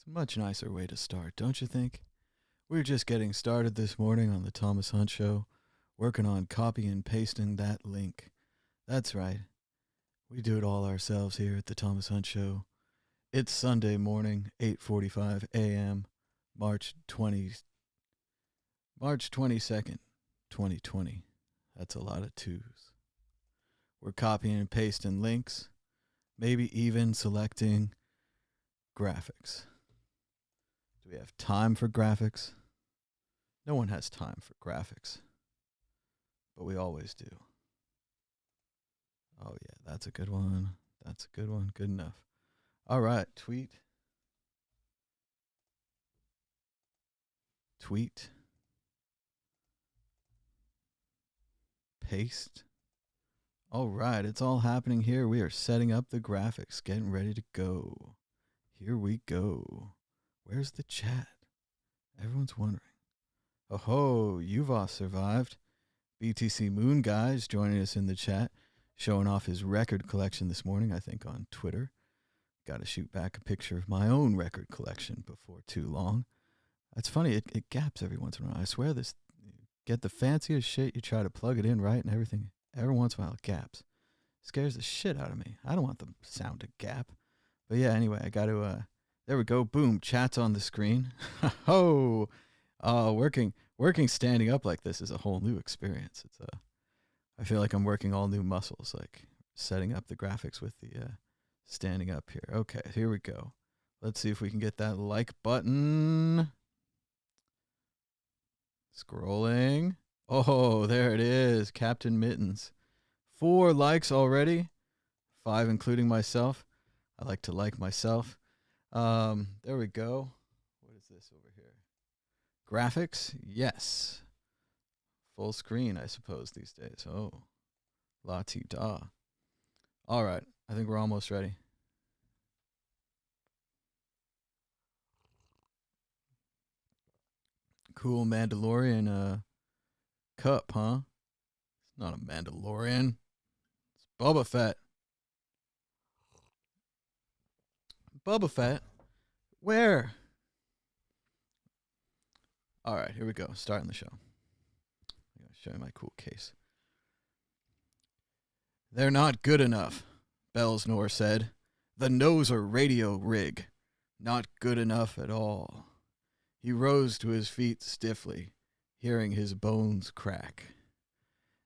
a much nicer way to start, don't you think? We're just getting started this morning on the Thomas Hunt Show, working on copy and pasting that link. That's right. We do it all ourselves here at the Thomas Hunt Show. It's Sunday morning, 8:45 a.m., March 22nd, 2020. That's a lot of twos. We're copying and pasting links, maybe even selecting graphics. Do we have time for graphics? No one has time for graphics, but we always do. Oh, yeah, that's a good one. That's a good one. Good enough. All right, tweet. Paste. All right, it's all happening here. We are setting up the graphics, getting ready to go. Here we go. Where's the chat? Everyone's wondering. Oh, Yuvos survived. BTC Moon Guys joining us in the chat, showing off his record collection this morning, I think on Twitter. Got to shoot back a picture of my own record collection before too long. That's funny, it gaps every once in a while. I swear this, get the fanciest shit, you try to plug it in right and everything. Every once in a while it gaps. Scares the shit out of me. I don't want the sound to gap. But yeah, anyway, I got to, there we go. Boom, chat's on the screen. Working standing up like this is a whole new experience. I feel like I'm working all new muscles, like setting up the graphics with the standing up here. Okay, here we go. Let's see if we can get that like button. Scrolling. Oh, there it is. Captain Mittens. 4 likes already. 5 including myself. I like to like myself. There we go. What is this over here? Graphics? Yes. Full screen, I suppose, these days. Oh. La-ti-da. All right. I think we're almost ready. Cool Mandalorian cup, huh? It's not a Mandalorian. It's Boba Fett. Boba Fett? Where? All right, here we go. Starting the show. I'm going to show you my cool case. They're not good enough, Belsnor said. The Noser radio rig. Not good enough at all. He rose to his feet stiffly, hearing his bones crack.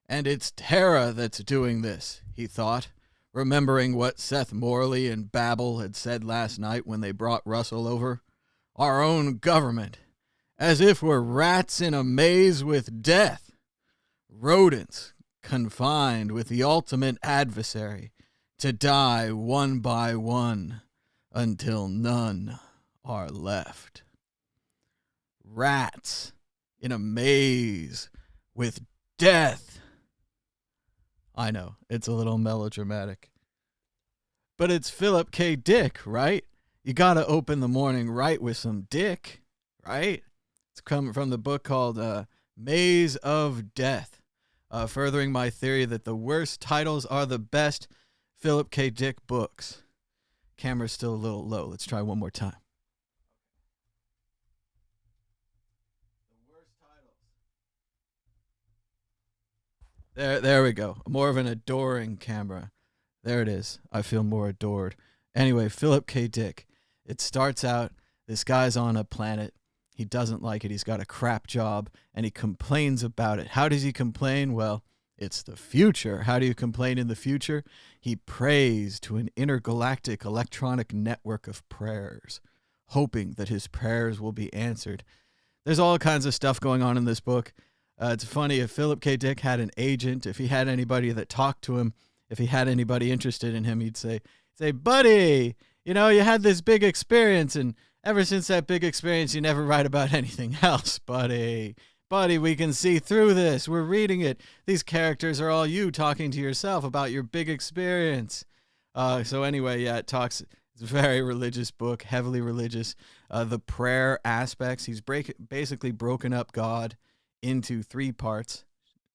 And it's Terra that's doing this, he thought, remembering what Seth Morley and Babel had said last night when they brought Russell over. Our own government. As if we're rats in a maze with death. Rodents confined with the ultimate adversary to die one by one until none are left. Rats in a maze with death. I know, it's a little melodramatic. But it's Philip K. Dick, right? You gotta open the morning right with some dick, right? It's coming from the book called Maze of Death. Furthering my theory that the worst titles are the best Philip K. Dick books. Camera's still a little low. Let's try one more time. There we go. More of an adoring camera. There it is. I feel more adored. Anyway, Philip K. Dick. It starts out, this guy's on a planet. He doesn't like it. He's got a crap job, and he complains about it. How does he complain? Well, it's the future. How do you complain in the future? He prays to an intergalactic electronic network of prayers, hoping that his prayers will be answered. There's all kinds of stuff going on in this book. It's funny, if Philip K. Dick had an agent, if he had anybody that talked to him, if he had anybody interested in him, he'd say, buddy, you know, you had this big experience, and ever since that big experience, you never write about anything else, buddy. Buddy, we can see through this. We're reading it. These characters are all you talking to yourself about your big experience. So anyway, yeah, it's a very religious book, heavily religious. The prayer aspects, he's basically broken up God into 3 parts.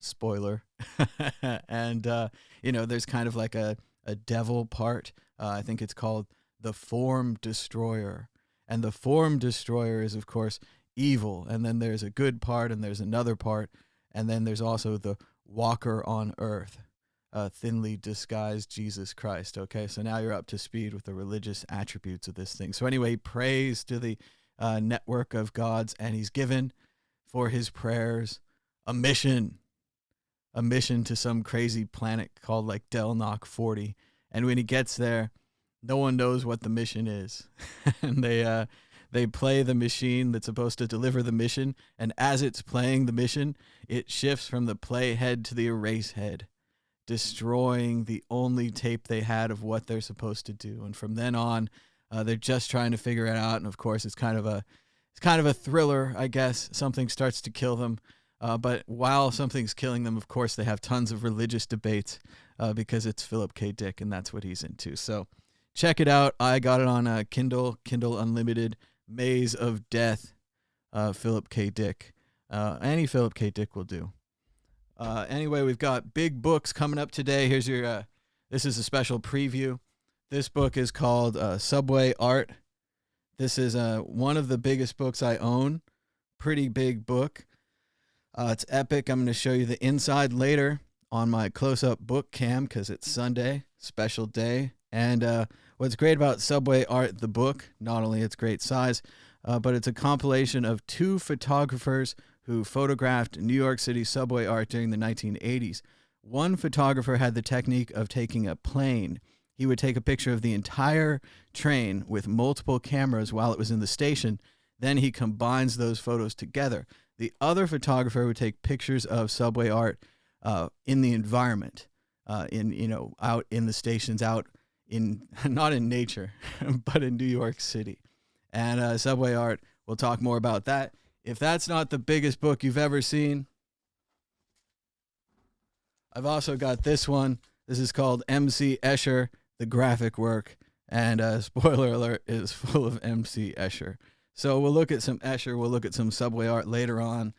Spoiler. And, there's kind of like a devil part. I think it's called the Form Destroyer. And the form destroyer is, of course, evil. And then there's a good part, and there's another part. And then there's also the walker on earth, thinly disguised Jesus Christ. Okay, so now you're up to speed with the religious attributes of this thing. So anyway, praise to the network of gods, and he's given for his prayers a mission to some crazy planet called like Delnock 40. And when he gets there, no one knows what the mission is. And they play the machine that's supposed to deliver the mission, and as it's playing the mission, it shifts from the play head to the erase head, destroying the only tape they had of what they're supposed to do. And from then on, they're just trying to figure it out. And of course, it's kind of a thriller, I guess. Something starts to kill them. But while something's killing them, of course, they have tons of religious debates because it's Philip K. Dick, and that's what he's into. So check it out. I got it on Kindle Unlimited, Maze of Death, Philip K. Dick. Any Philip K. Dick will do. Anyway, we've got big books coming up today. Here's your, this is a special preview. This book is called Subway Art. This is one of the biggest books I own. Pretty big book. It's epic. I'm going to show you the inside later on my close-up book cam because it's Sunday, special day. And what's great about Subway Art, the book, not only its great size, but it's a compilation of 2 photographers who photographed New York City subway art during the 1980s. One photographer had the technique of taking a plane. He would take a picture of the entire train with multiple cameras while it was in the station. Then he combines those photos together. The other photographer would take pictures of subway art in the environment, out in the stations, out in, not in nature, but in New York City. And subway art, we'll talk more about that. If that's not the biggest book you've ever seen, I've also got this one. This is called M.C. Escher, The Graphic Work. And spoiler alert, is full of M.C. Escher. So we'll look at some Escher. We'll look at some subway art later on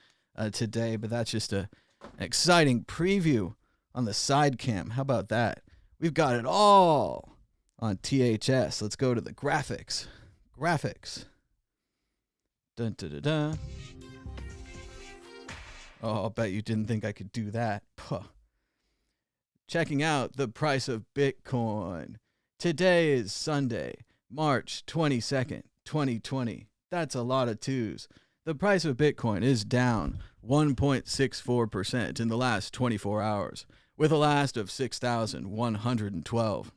today. But that's just an exciting preview on the side cam. How about that? We've got it all on THS. Let's go to the graphics. Graphics. Dun, dun, dun, dun. Oh, I'll bet you didn't think I could do that. Puh. Checking out the price of Bitcoin. Today is Sunday, March 22nd, 2020. That's a lot of twos. The price of Bitcoin is down 1.64% in the last 24 hours, with a last of 6,112,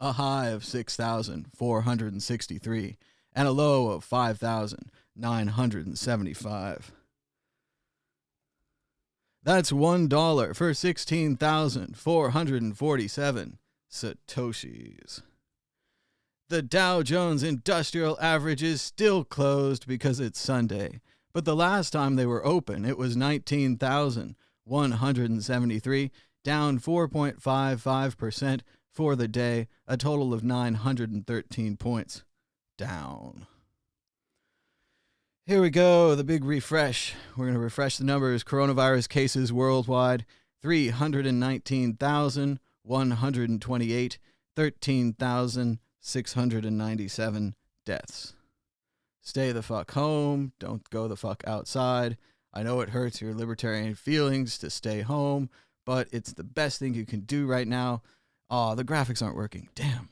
a high of 6,463, and a low of 5,975. That's $1 for 16,447 Satoshis. The Dow Jones Industrial Average is still closed because it's Sunday, but the last time they were open, it was 19,173, down 4.55% for the day, a total of 913 points down. Here we go, the big refresh. We're going to refresh the numbers. Coronavirus cases worldwide, 319,128, 13,697 deaths. Stay the fuck home. Don't go the fuck outside. I know it hurts your libertarian feelings to stay home, but it's the best thing you can do right now. Oh, the graphics aren't working. Damn.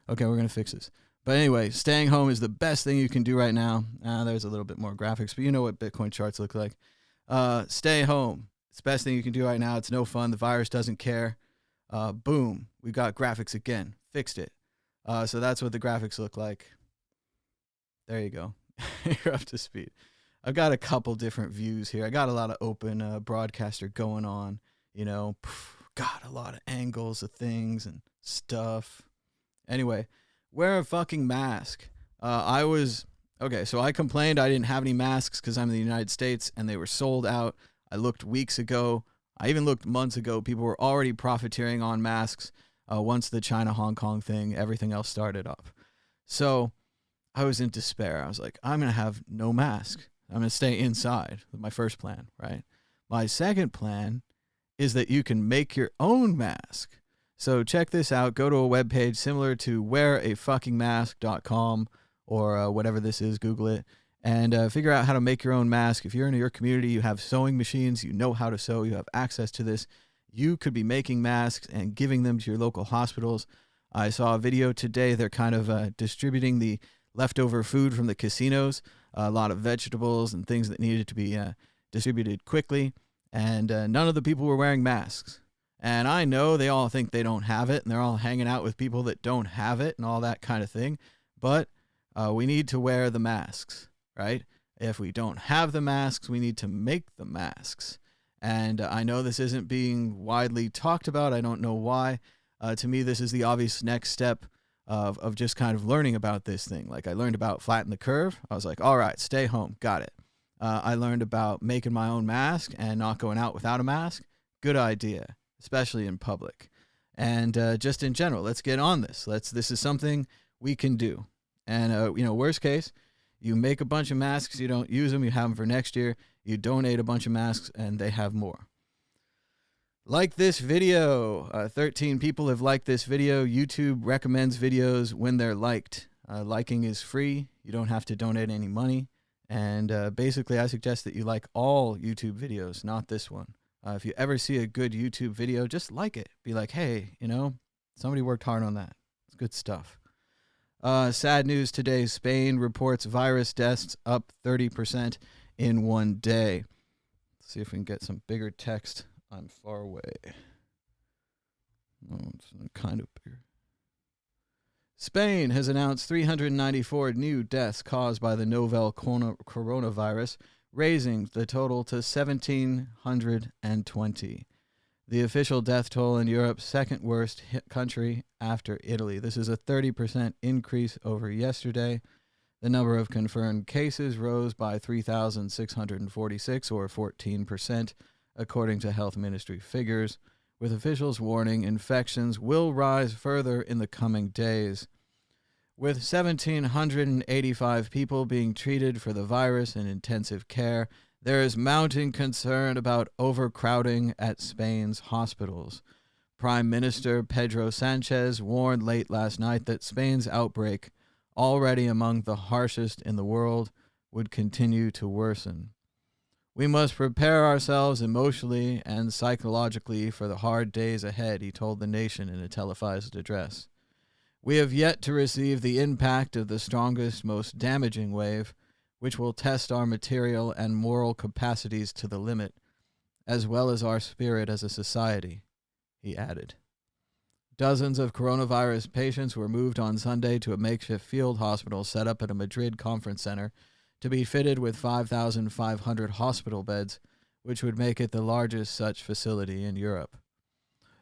Okay, we're going to fix this. But anyway, staying home is the best thing you can do right now. There's a little bit more graphics, but you know what Bitcoin charts look like. Stay home. It's the best thing you can do right now. It's no fun. The virus doesn't care. Boom. We got graphics again. Fixed it. So that's what the graphics look like. There you go. You're up to speed. I've got a couple different views here. I got a lot of open broadcaster going on. Got a lot of angles of things and stuff. Anyway. Wear a fucking mask. So I complained I didn't have any masks because I'm in the United States and they were sold out. I looked weeks ago. I even looked months ago. People were already profiteering on masks once the China-Hong Kong thing, everything else started up. So I was in despair. I was like, I'm going to have no mask. I'm going to stay inside. My first plan, right? My second plan is that you can make your own mask. So check this out. Go to a webpage similar to wearafuckingmask.com or whatever this is, Google it, and figure out how to make your own mask. If you're in your community, you have sewing machines, you know how to sew, you have access to this, you could be making masks and giving them to your local hospitals. I saw a video today. They're kind of distributing the leftover food from the casinos, a lot of vegetables and things that needed to be distributed quickly. And none of the people were wearing masks. And I know they all think they don't have it, and they're all hanging out with people that don't have it and all that kind of thing. But we need to wear the masks, right? If we don't have the masks, we need to make the masks. And I know this isn't being widely talked about. I don't know why. To me, this is the obvious next step of just kind of learning about this thing. Like I learned about flatten the curve. I was like, all right, stay home. Got it. I learned about making my own mask and not going out without a mask. Good idea, especially in public. And just in general, let's get on this. This is something we can do. And, worst case, you make a bunch of masks, you don't use them, you have them for next year, you donate a bunch of masks, and they have more. Like this video. 13 people have liked this video. YouTube recommends videos when they're liked. Liking is free. You don't have to donate any money. And basically, I suggest that you like all YouTube videos, not this one. If you ever see a good YouTube video, just like it. Be like, hey, somebody worked hard on that. It's good stuff. Sad news today. Spain reports virus deaths up 30% in one day. Let's see if we can get some bigger text. I'm far away. Oh, it's kind of bigger. Spain has announced 394 new deaths caused by the novel coronavirus, raising the total to 1,720. The official death toll in Europe's second worst hit country after Italy. This is a 30% increase over yesterday. The number of confirmed cases rose by 3,646, or 14%, according to health ministry figures, with officials warning infections will rise further in the coming days. With 1,785 people being treated for the virus in intensive care, there is mounting concern about overcrowding at Spain's hospitals. Prime Minister Pedro Sanchez warned late last night that Spain's outbreak, already among the harshest in the world, would continue to worsen. We must prepare ourselves emotionally and psychologically for the hard days ahead, he told the nation in a televised address. We have yet to receive the impact of the strongest, most damaging wave, which will test our material and moral capacities to the limit, as well as our spirit as a society, he added. Dozens of coronavirus patients were moved on Sunday to a makeshift field hospital set up at a Madrid conference center to be fitted with 5,500 hospital beds, which would make it the largest such facility in Europe.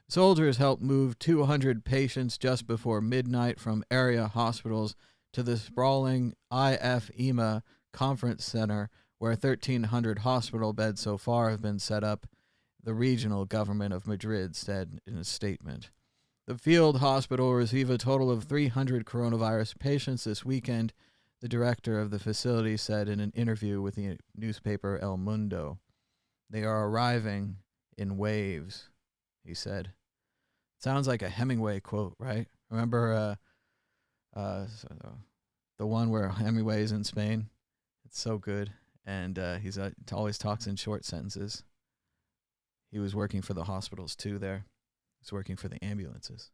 Soldiers helped move 200 patients just before midnight from area hospitals to the sprawling IFEMA conference center, where 1,300 hospital beds so far have been set up, the regional government of Madrid said in a statement. The field hospital will receive a total of 300 coronavirus patients this weekend, the director of the facility said in an interview with the newspaper El Mundo. They are arriving in waves, he said. Sounds like a Hemingway quote, right? Remember the one where Hemingway's in Spain? It's so good. And he's always talks in short sentences. He was working for the hospitals too there. He's working for the ambulances.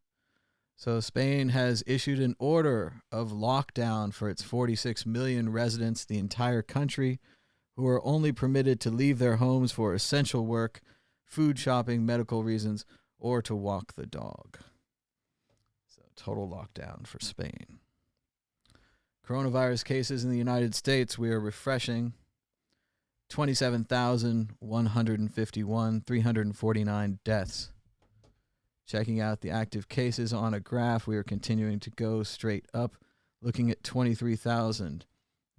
So Spain has issued an order of lockdown for its 46 million residents, the entire country, who are only permitted to leave their homes for essential work, food shopping, medical reasons, or to walk the dog. So total lockdown for Spain. Coronavirus cases in the United States, we are refreshing. 27,151, 349 deaths. Checking out the active cases on a graph, we are continuing to go straight up, looking at 23,000,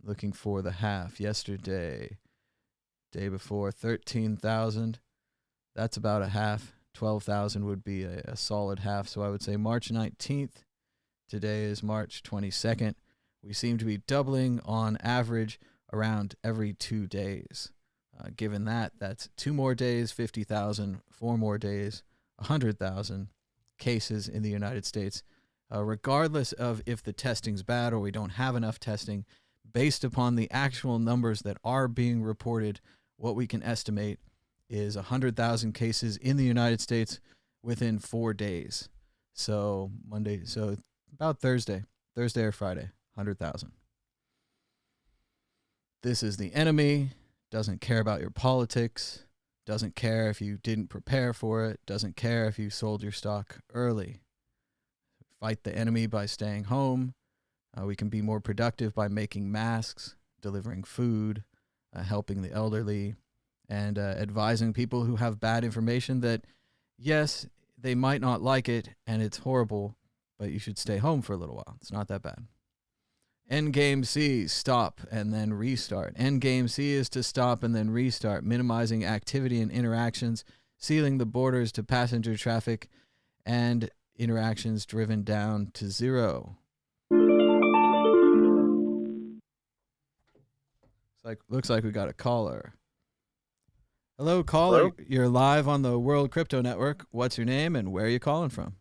looking for the half. Yesterday, day before, 13,000. That's about a half. 12,000 would be a solid half. So I would say March 19th. Today is March 22nd. We seem to be doubling on average around every 2 days. Given that, that's 2 more days, 50,000, 4 more days, 100,000 cases in the United States. regardless of if the testing's bad or we don't have enough testing, based upon the actual numbers that are being reported, what we can estimate is 100,000 cases in the United States within 4 days. So about Thursday or Friday, 100,000. This is the enemy, doesn't care about your politics, doesn't care if you didn't prepare for it, doesn't care if you sold your stock early. Fight the enemy by staying home. We can be more productive by making masks, delivering food, helping the elderly, and advising people who have bad information that, yes, they might not like it and it's horrible, but you should stay home for a little while. It's not that bad. Endgame C, stop and then restart. Endgame C is to stop and then restart, minimizing activity and interactions, sealing the borders to passenger traffic, and interactions driven down to zero. Looks like we got a caller. Hello, caller. Hello? You're live on the World Crypto Network. What's your name and where are you calling from?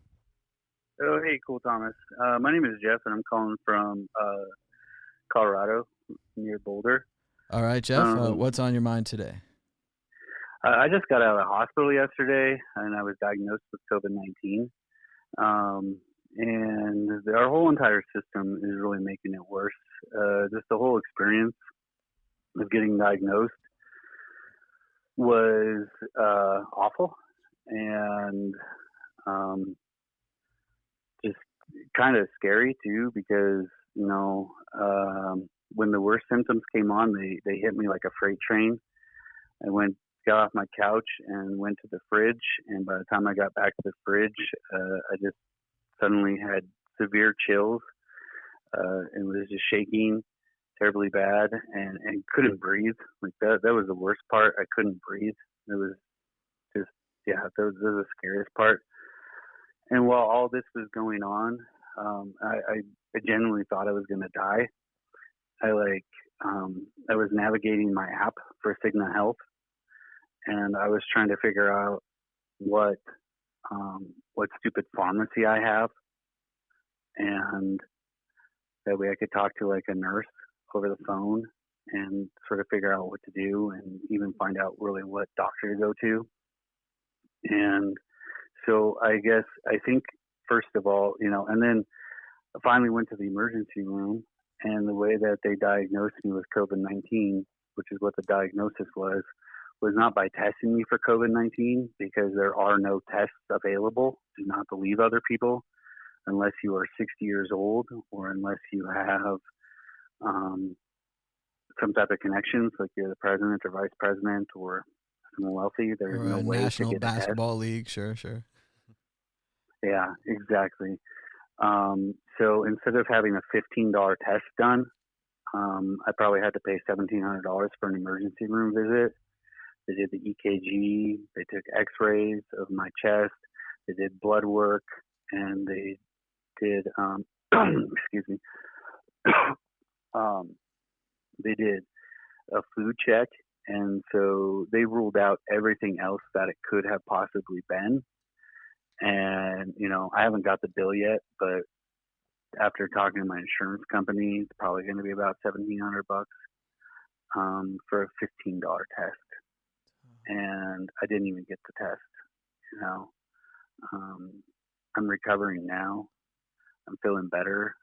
Oh, hey, cool, Thomas. My name is Jeff, and I'm calling from Colorado, near Boulder. All right, Jeff. What's on your mind today? I just got out of the hospital yesterday, and I was diagnosed with COVID-19. And our whole entire system is really making it worse. Just the whole experience of getting diagnosed was awful, and just kind of scary too, because when the worst symptoms came on, they hit me like a freight train. I got off my couch and went to the fridge, and by the time I got back to the fridge, I just suddenly had severe chills. It was just shaking terribly bad, and couldn't breathe. Like that was the worst part. I couldn't breathe. It was just, that was the scariest part. And while all this was going on, I genuinely thought I was going to die. I was navigating my app for Cigna Health, and I was trying to figure out what stupid pharmacy I have, and that way I could talk to like a nurse over the phone and sort of figure out what to do, and even find out really what doctor to go to. And so I think first of all, and then I finally went to the emergency room, and the way that they diagnosed me with COVID-19, which is what the diagnosis was not by testing me for COVID-19, because there are no tests available. Do not believe other people unless you are 60 years old, or unless you have some type of connections, like you're the president or vice president or someone wealthy. There's Or no a way to National get Basketball League. Sure. Yeah, exactly. So instead of having a $15 test done, I probably had to pay $1,700 for an emergency room visit. They did the EKG, they took x-rays of my chest, they did blood work, and they did, excuse me, they did a food check. And so they ruled out everything else that it could have possibly been. And, I haven't got the bill yet, but after talking to my insurance company, it's probably going to be about $1,700 for a $15 test. And I didn't even get the test. I'm recovering now. I'm feeling better.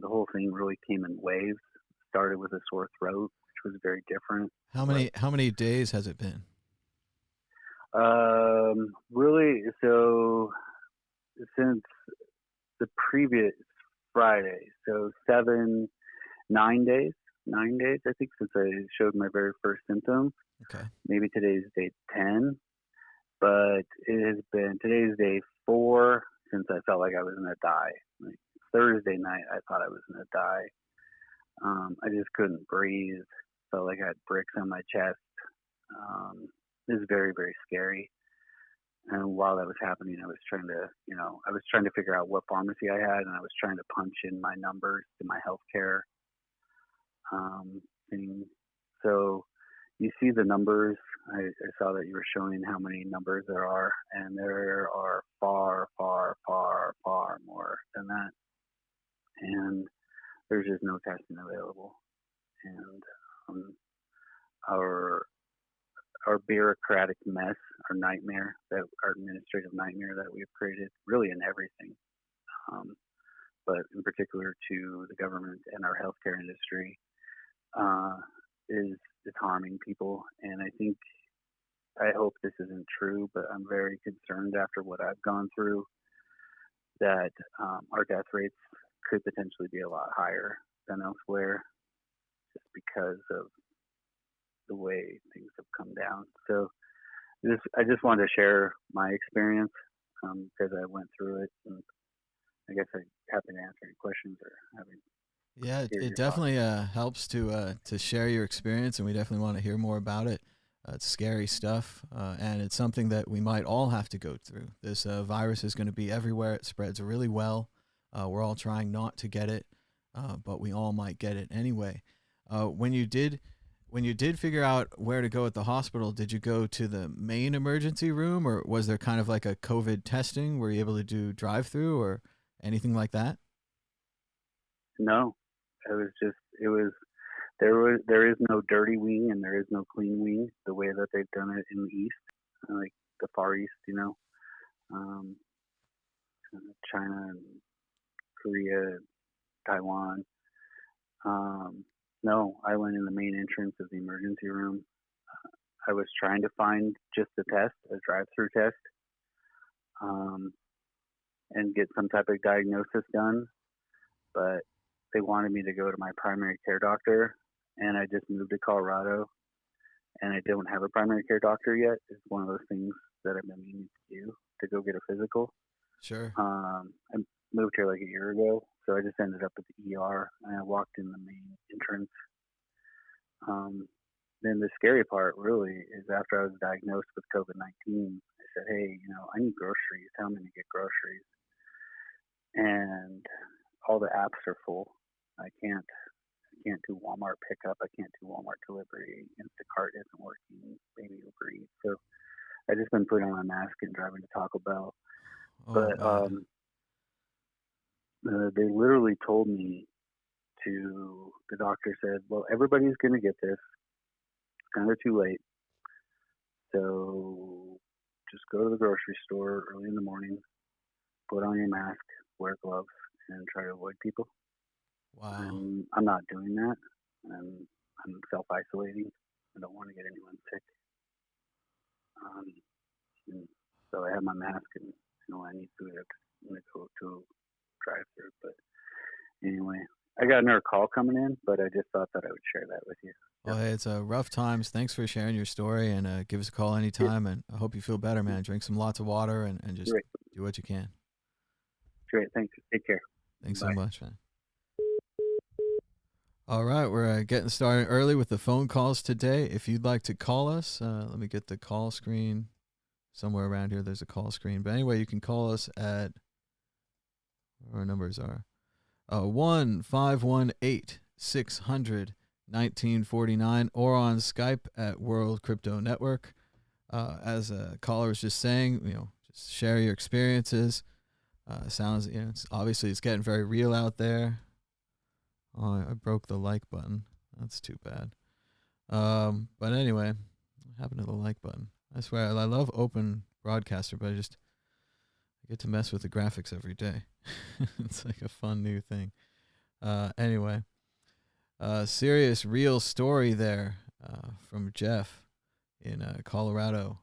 The whole thing really came in waves. Started with a sore throat, which was very different. How many days has it been? Really, so since the previous Friday, so 9 days, I think, since I showed my very first symptom. Okay. Maybe today's day 10, but today's day 4 since I felt like I was going to die. Like Thursday night, I thought I was going to die. I just couldn't breathe. Felt like I had bricks on my chest. It was very, very scary. And while that was happening, I was trying to figure out what pharmacy I had, and I was trying to punch in my numbers to my healthcare thing. So, you see the numbers. I saw that you were showing how many numbers there are, and there are far, far, far, far more than that. And there's just no testing available. And our bureaucratic mess, our administrative nightmare that we've created, really in everything, but in particular to the government and our healthcare industry, is harming people. And I hope this isn't true, but I'm very concerned after what I've gone through that our death rates could potentially be a lot higher than elsewhere, just because of the way things have come down. So I just wanted to share my experience because I went through it, and I guess I'm happy to answer any questions or having. Yeah, it definitely helps to share your experience, and we definitely want to hear more about it. It's scary stuff, and it's something that we might all have to go through. This virus is going to be everywhere. It spreads really well. We're all trying not to get it, but we all might get it anyway. When you did figure out where to go at the hospital, did you go to the main emergency room, or was there kind of like a COVID testing? Were you able to do drive-through or anything like that? No, there is no dirty wing and there is no clean wing the way that they've done it in the East, like the Far East, China and Korea, Taiwan. No, I went in the main entrance of the emergency room. I was trying to find just a drive-through test, and get some type of diagnosis done, but they wanted me to go to my primary care doctor, and I just moved to Colorado, and I don't have a primary care doctor yet. It's one of those things that I've been meaning to do, to go get a physical. Sure. I moved here like a year ago, so I just ended up at the ER, and I walked in the main entrance. Then the scary part really is after I was diagnosed with COVID-19, I said, hey, I need groceries. How am I going to get groceries? And all the apps are full. I can't do Walmart pickup. I can't do Walmart delivery. Instacart isn't working. Maybe Uber Eats. So I just been putting on my mask and driving to Taco Bell. They literally told me the doctor said, well, everybody's going to get this. It's kind of too late. So just go to the grocery store early in the morning, put on your mask, wear gloves, and try to avoid people. Wow. I'm not doing that. I'm self-isolating. I don't want to get anyone sick. And so I have my mask, and I need food. I'm going to go to drive-through. But anyway, I got another call coming in, but I just thought that I would share that with you. Well, hey, it's rough times. Thanks for sharing your story, and give us a call anytime. And I hope you feel better, man. Drink lots of water and just do what you can. Great. Thanks. Take care. Thanks Bye. so much, man. All right, we're getting started early with the phone calls today. If you'd like to call us, let me get the call screen. Somewhere around here, there's a call screen. But anyway, you can call us at, our numbers are 1-518-600-1949 or on Skype at World Crypto Network. As a caller was just saying, just share your experiences. Sounds, it's getting very real out there. Oh, I broke the like button. That's too bad. But anyway, what happened to the like button? I swear, I love Open Broadcaster, but I get to mess with the graphics every day. It's like a fun new thing. Anyway, serious, real story there from Jeff in Colorado,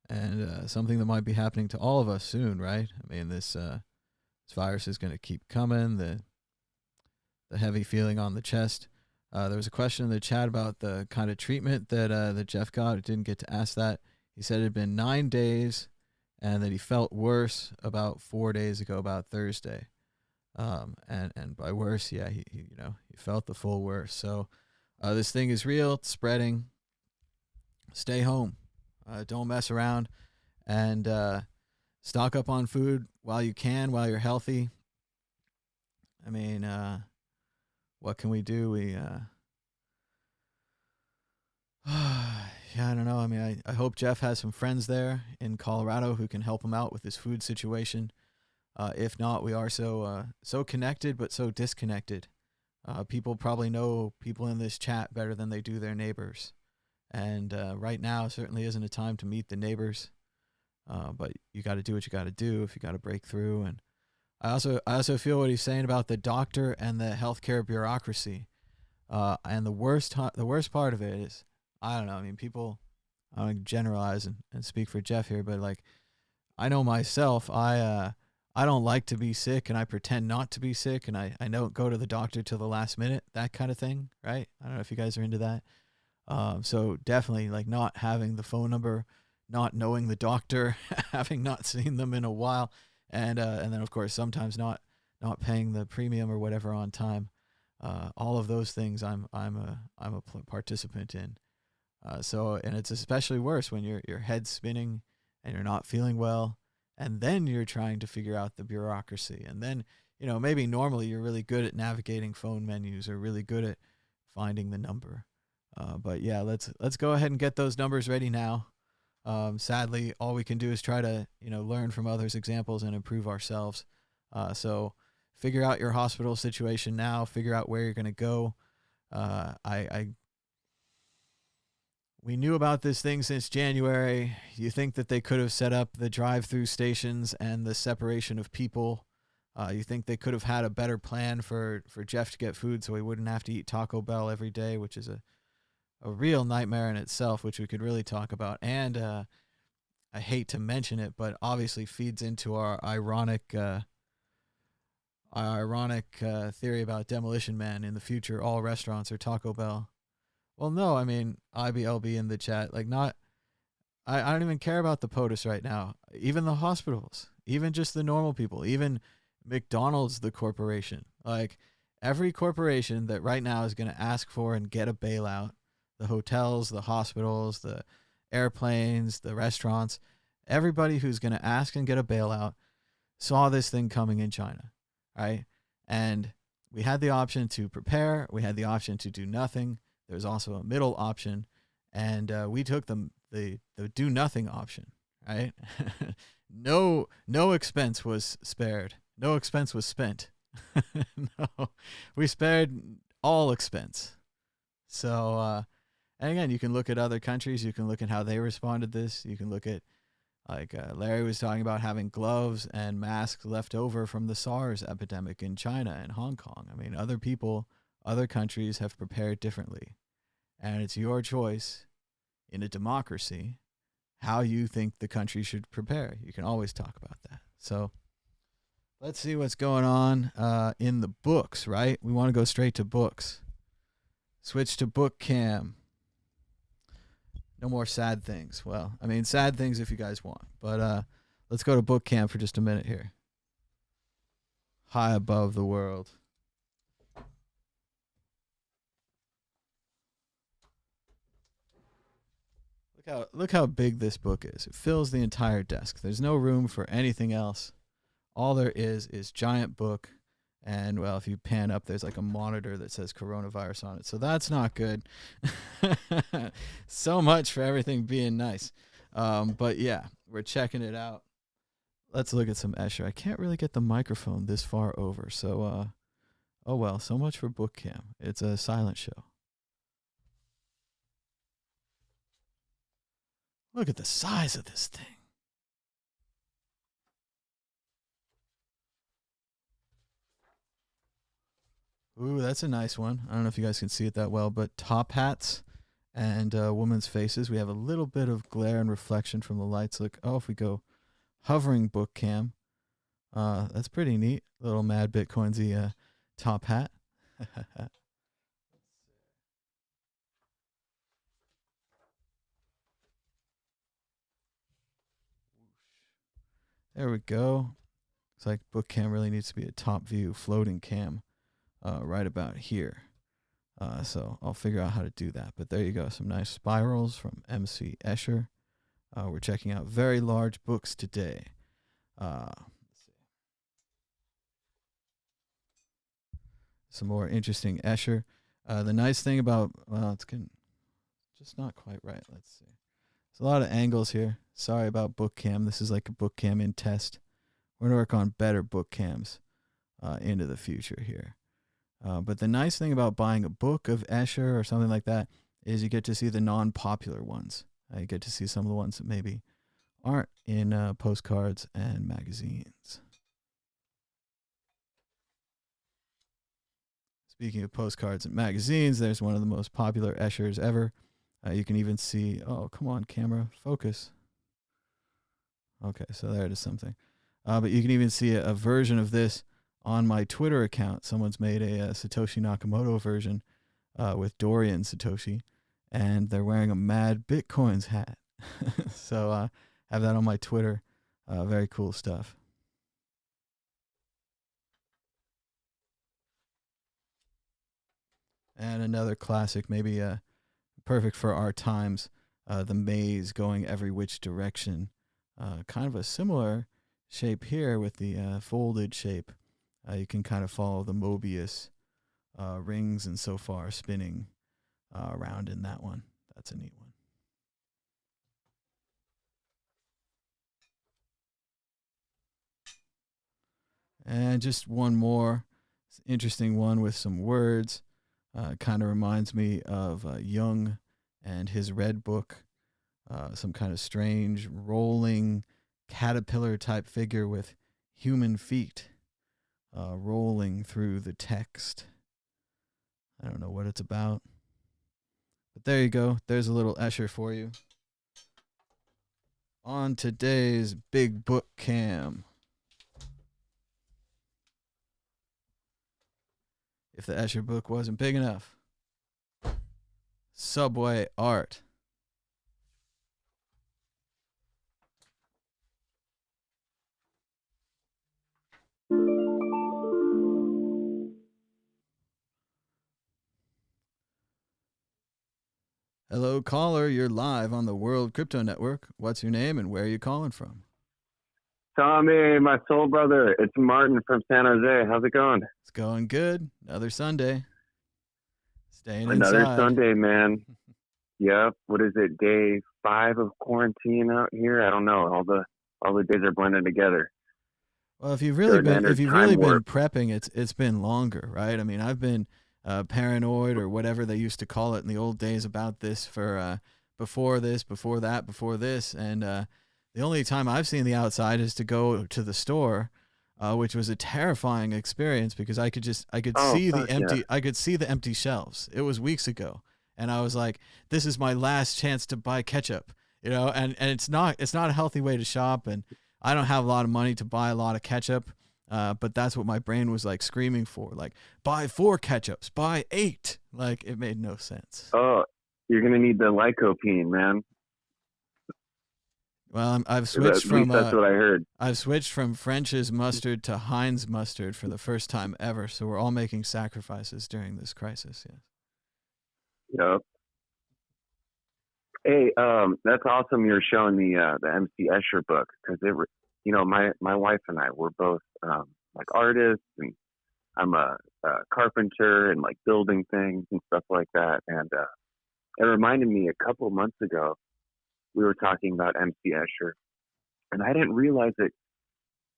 and something that might be happening to all of us soon, right? I mean, this virus is going to keep coming. The heavy feeling on the chest. There was a question in the chat about the kind of treatment that Jeff got. I didn't get to ask that. He said it had been 9 days and that he felt worse about 4 days ago, about Thursday. And by worse, yeah, he felt the full worse. So this thing is real. It's spreading. Stay home. Don't mess around, and stock up on food while you can, while you're healthy. I mean, what can we do? Yeah, I don't know. I mean, I hope Jeff has some friends there in Colorado who can help him out with his food situation. If not, we are so connected but so disconnected. People probably know people in this chat better than they do their neighbors. And right now certainly isn't a time to meet the neighbors. But you got to do what you got to do if you got to break through. And I also feel what he's saying about the doctor and the healthcare bureaucracy. And the worst part of it is, I don't know. I mean, people, I don't generalize and speak for Jeff here, but like, I know myself, I don't like to be sick, and I pretend not to be sick, and I don't go to the doctor till the last minute, that kind of thing, right? I don't know if you guys are into that. So definitely like not having the phone number, not knowing the doctor, having not seen them in a while, and then of course sometimes not paying the premium or whatever on time. All of those things I'm a participant in. And it's especially worse when your head's spinning and you're not feeling well, and then you're trying to figure out the bureaucracy. And then, maybe normally you're really good at navigating phone menus or really good at finding the number. But yeah, let's go ahead and get those numbers ready now. Sadly, all we can do is try to, learn from others' examples and improve ourselves. So figure out your hospital situation now, figure out where you're going to go. We knew about this thing since January. You think that they could have set up the drive-through stations and the separation of people. You think they could have had a better plan for Jeff to get food so he wouldn't have to eat Taco Bell every day, which is a real nightmare in itself, which we could really talk about. And I hate to mention it, but obviously feeds into our ironic theory about Demolition Man. In the future, all restaurants are Taco Bell. Well, no, I mean, IBLB in the chat, like I don't even care about the POTUS right now. Even the hospitals, even just the normal people, even McDonald's, the corporation, like every corporation that right now is going to ask for and get a bailout, the hotels, the hospitals, the airplanes, the restaurants, everybody who's going to ask and get a bailout saw this thing coming in China, right? And we had the option to prepare. We had the option to do nothing. There's also a middle option, and we took the do nothing option, right? No expense was spared. No expense was spent. No, we spared all expense. So, and again, you can look at other countries. You can look at how they responded to this. You can look at, like Larry was talking about, having gloves and masks left over from the SARS epidemic in China and Hong Kong. I mean, other countries have prepared differently, and it's your choice in a democracy how you think the country should prepare. You can always talk about that. So let's see what's going on in the books, right? We want to go straight to books. Switch to book cam. No more sad things. Well, I mean, sad things if you guys want, but let's go to book cam for just a minute here. High above the world. Look how big this book is. It fills the entire desk. There's no room for anything else. All there is giant book. And, well, if you pan up, there's like a monitor that says coronavirus on it. So that's not good. So much for everything being nice. But, yeah, we're checking it out. Let's look at some Escher. I can't really get the microphone this far over. So, oh, well, so much for book cam. It's a silent show. Look at the size of this thing. Ooh, that's a nice one. I don't know if you guys can see it that well, but top hats and women's faces. We have a little bit of glare and reflection from the lights. Look, if we go hovering book cam, that's pretty neat. Little Mad Bitcoinsy top hat. There we go. Looks like book cam really needs to be a top view floating cam right about here. So I'll figure out how to do that. But there you go. Some nice spirals from MC Escher. We're checking out very large books today. Let's see. Some more interesting Escher. The nice thing about, well, it's just just not quite right. Let's see. There's a lot of angles here. Sorry about book cam. This is like a book cam in test. We're going to work on better book cams into the future here. But the nice thing about buying a book of Escher or something like that is you get to see the non-popular ones. You get to see some of the ones that maybe aren't in postcards and magazines. Speaking of postcards and magazines, there's one of the most popular Eschers ever. You can even see, oh, come on, camera, focus. Okay, so there it is something. But you can even see a version of this on my Twitter account. Someone's made a Satoshi Nakamoto version with Dorian Satoshi, and they're wearing a Mad Bitcoins hat. So have that on my Twitter. Very cool stuff. And another classic, maybe perfect for our times, the maze going every which direction. Kind of a similar shape here with the folded shape. You can kind of follow the Mobius rings and so far spinning around in that one. That's a neat one. And just one more interesting one with some words. Kind of reminds me of Jung and his Red Book. Some kind of strange rolling caterpillar type figure with human feet rolling through the text. I don't know what it's about. But there you go. There's a little Escher for you. On today's Big Book Cam. If the Escher book wasn't big enough. Subway art. Hello, caller. You're live on the World Crypto Network. What's your name and where are you calling from? Tommy, my soul brother. It's Martin from San Jose. How's it going? It's going good. Another Sunday. Staying Another inside. Sunday, man. Yep. What is it? Day 5 of quarantine out here? I don't know. All the days are blending together. Well, if you've really been prepping, it's been longer, right? I mean, I've been paranoid or whatever they used to call it in the old days about this for before this, before that, before this, and the only time I've seen the outside is to go to the store, which was a terrifying experience because I could see the empty shelves. It was weeks ago, and I was like, this is my last chance to buy ketchup, and it's not a healthy way to shop, and I don't have a lot of money to buy a lot of ketchup, but that's what my brain was like screaming for, like buy 4 ketchups, buy 8. Like it made no sense. Oh, you're gonna need the lycopene, man. Well, I've switched from that's what I heard. I've switched from French's mustard to Heinz mustard for the first time ever. So we're all making sacrifices during this crisis. Yes. Yep. Hey, that's awesome. You're showing the MC Escher book because my wife and I were both like artists, and I'm a carpenter and like building things and stuff like that. And it reminded me a couple months ago. We were talking about MC Escher, and I didn't realize that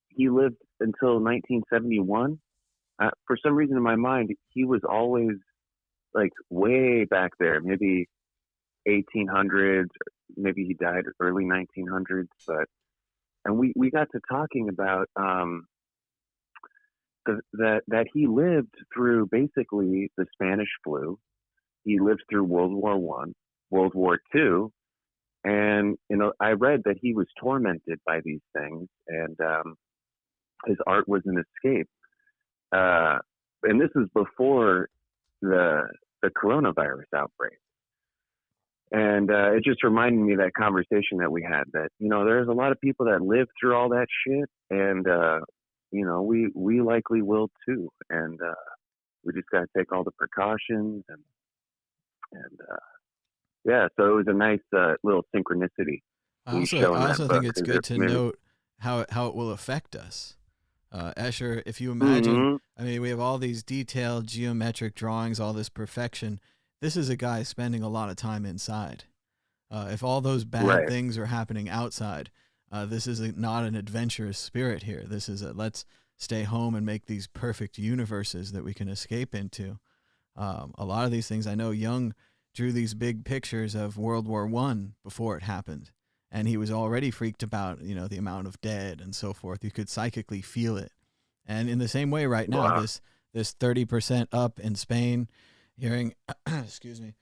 he lived until 1971. For some reason in my mind, he was always like way back there, maybe 1800s, maybe he died early 1900s. And we got to talking about that he lived through basically the Spanish flu. He lived through World War I, World War II. And, I read that he was tormented by these things, and his art was an escape. And this is before the coronavirus outbreak. And it just reminded me of that conversation that we had that, there's a lot of people that live through all that shit, and, we likely will too. And we just got to take all the precautions and yeah, so it was a nice little synchronicity. I also think it's good to note how it will affect us. Escher, if you imagine, I mean, we have all these detailed geometric drawings, all this perfection. this is a guy spending a lot of time inside. If all those bad Right. things are happening outside, this is not an adventurous spirit here. This is a let's stay home and make these perfect universes that we can escape into. A lot of these things, I know Jung drew these big pictures of World War I before it happened, and he was already freaked about, the amount of dead and so forth. You could psychically feel it. And in the same way right now, Wow. this 30% up in Spain, hearing, excuse me,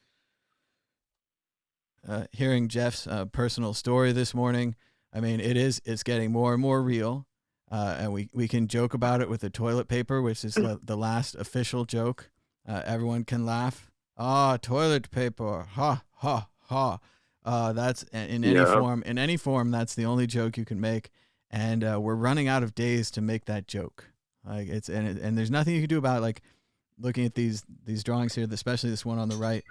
hearing Jeff's personal story this morning, I mean, it's getting more and more real. And we can joke about it with the toilet paper, which is the last official joke. Everyone can laugh. Ah, toilet paper. Ha, ha, ha. That's in any form. In any form, that's the only joke you can make. And we're running out of days to make that joke. Like and there's nothing you can do about it. Like looking at these drawings here, especially this one on the right,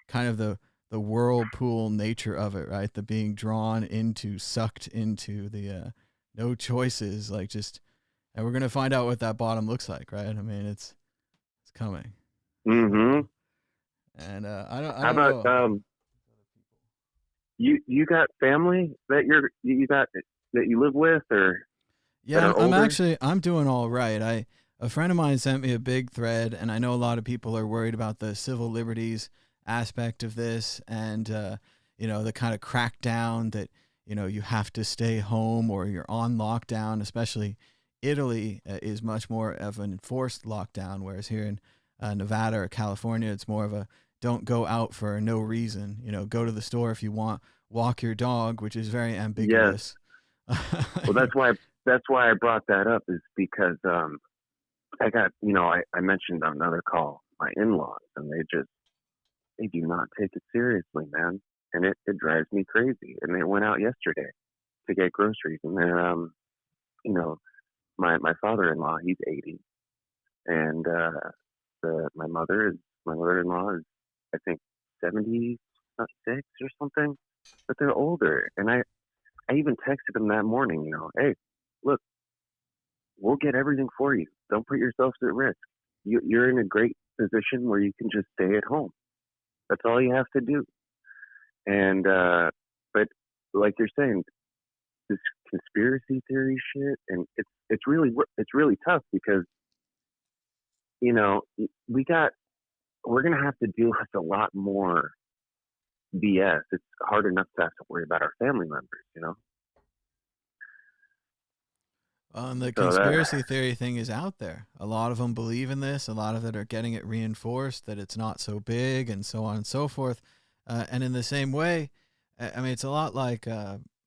kind of the whirlpool nature of it, right? The being drawn into, sucked into the no choices, like just, and we're gonna find out what that bottom looks like, right? I mean, it's coming. Mm-hmm. And I don't How about know. You got family that you live with, or Yeah, I'm older? actually doing all right. A friend of mine sent me a big thread, and I know a lot of people are worried about the civil liberties aspect of this, and the kind of crackdown that you have to stay home or you're on lockdown. Especially Italy is much more of an enforced lockdown, whereas here in Nevada or California, it's more of a don't go out for no reason. Go to the store if you want, walk your dog, which is very ambiguous. Well, that's why I brought that up, is because I got I mentioned on another call my in-laws, and they do not take it seriously, man, and it drives me crazy. And they went out yesterday to get groceries, and they're my father-in-law, he's 80, and my mother-in-law is, I think, 76 or something, but they're older. And I even texted them that morning, hey, look, we'll get everything for you. Don't put yourselves at risk. You're in a great position where you can just stay at home. That's all you have to do. And but like you're saying, this conspiracy theory shit, and it's really tough, because we're gonna have to deal with a lot more BS. It's hard enough to have to worry about our family members. The conspiracy theory thing is out there. A lot of them believe in this. A lot of it are getting it reinforced that it's not so big, and so on and so forth. And in the same way, I mean, it's a lot like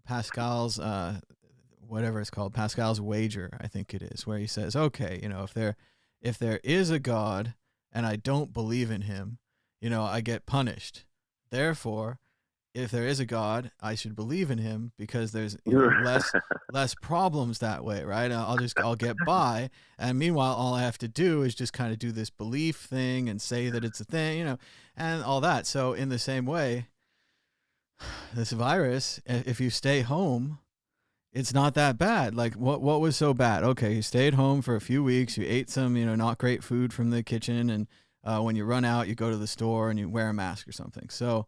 Pascal's, whatever it's called, Pascal's wager, I think it is, where he says, okay, if there is a God and I don't believe in him, I get punished. Therefore, if there is a God, I should believe in him, because there's less problems that way, right? I'll get by, and meanwhile, all I have to do is just kind of do this belief thing and say that it's a thing, and all that. So in the same way, this virus, if you stay home, it's not that bad. Like what was so bad? Okay, you stayed home for a few weeks, you ate some not great food from the kitchen, and when you run out, you go to the store and you wear a mask or something. So.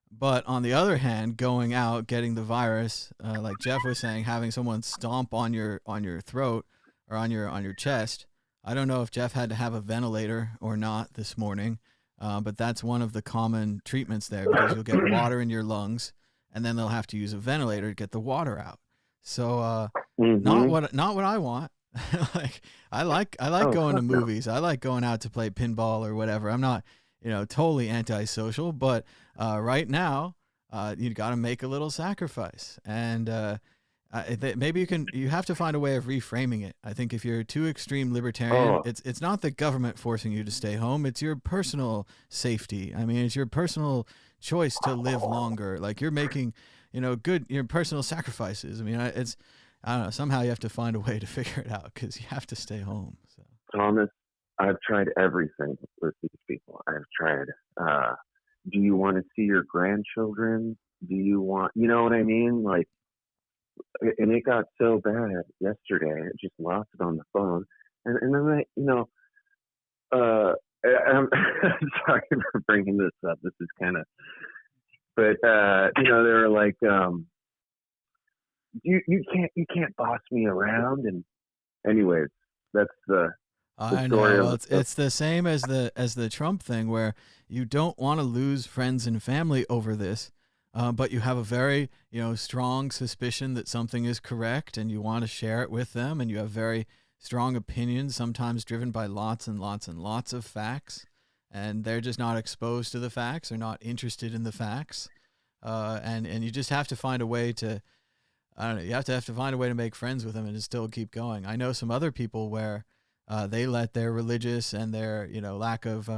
But on the other hand, going out, getting the virus, like Jeff was saying, having someone stomp on your throat or on your chest. I don't know if Jeff had to have a ventilator or not this morning, but that's one of the common treatments there, because you'll get water in your lungs, and then they'll have to use a ventilator to get the water out. So not what I want. Like I like going to movies. I like going out to play pinball or whatever. I'm not totally antisocial, but right now you got to make a little sacrifice, and maybe you have to find a way of reframing it. I think if you're too extreme libertarian, it's not the government forcing you to stay home, it's your personal safety. I mean, it's your personal choice to live longer. Like you're making your personal sacrifices. I mean, I don't know, somehow you have to find a way to figure it out, because you have to stay home. So Thomas, I've tried everything with these people. I've tried, do you want to see your grandchildren? Do you want, what I mean? Like, and it got so bad yesterday, I just lost it on the phone. And then I'm sorry for bringing this up. This is kind of, but they were like, you can't boss me around. And anyways, that's the I story know. of Well, it's the same as the Trump thing, where you don't want to lose friends and family over this, but you have a very strong suspicion that something is correct, and you want to share it with them, and you have very strong opinions, sometimes driven by lots and lots and lots of facts, and they're just not exposed to the facts or not interested in the facts, and you just have to find a way to. I don't know. You have to find a way to make friends with them and to still keep going. I know some other people where they let their religious and their lack of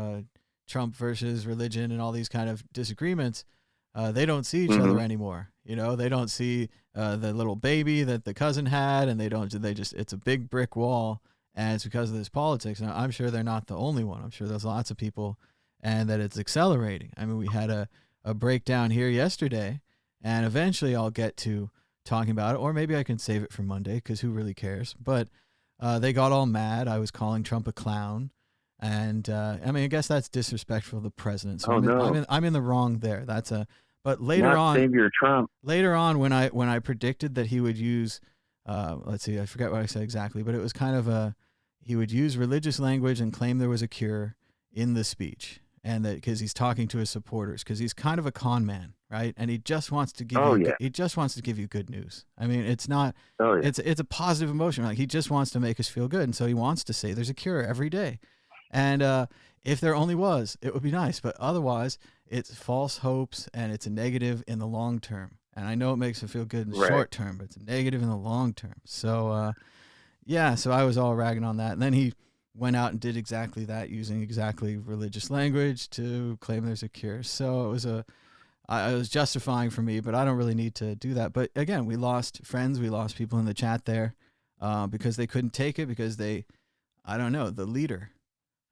Trump versus religion and all these kind of disagreements. They don't see each other anymore. They don't see the little baby that the cousin had, and it's a big brick wall, and it's because of this politics. Now, I'm sure they're not the only one. I'm sure there's lots of people, and that it's accelerating. I mean, we had a breakdown here yesterday, and eventually I'll get to talking about it, or maybe I can save it for Monday, because who really cares? But they got all mad. I was calling Trump a clown, and I mean, I guess that's disrespectful to the president. So I'm in the wrong there. But later on, Savior Trump. Later on, when I predicted that he would use, let's see, I forget what I said exactly, but it was kind of he would use religious language and claim there was a cure in the speech, and that because he's talking to his supporters, because he's kind of a con man, right? And he just wants to give he just wants to give you good news. I mean, it's not it's a positive emotion. Like, he just wants to make us feel good, and so he wants to say there's a cure every day. And if there only was, it would be nice, but otherwise it's false hopes, and it's a negative in the long term. And I know it makes it feel good in the short term, but it's a negative in the long term. So so I was all ragging on that, and then he went out and did exactly that, using exactly religious language to claim there's a cure. So it was justifying for me, but I don't really need to do that. But again, we lost friends, we lost people in the chat there because they couldn't take it, because the leader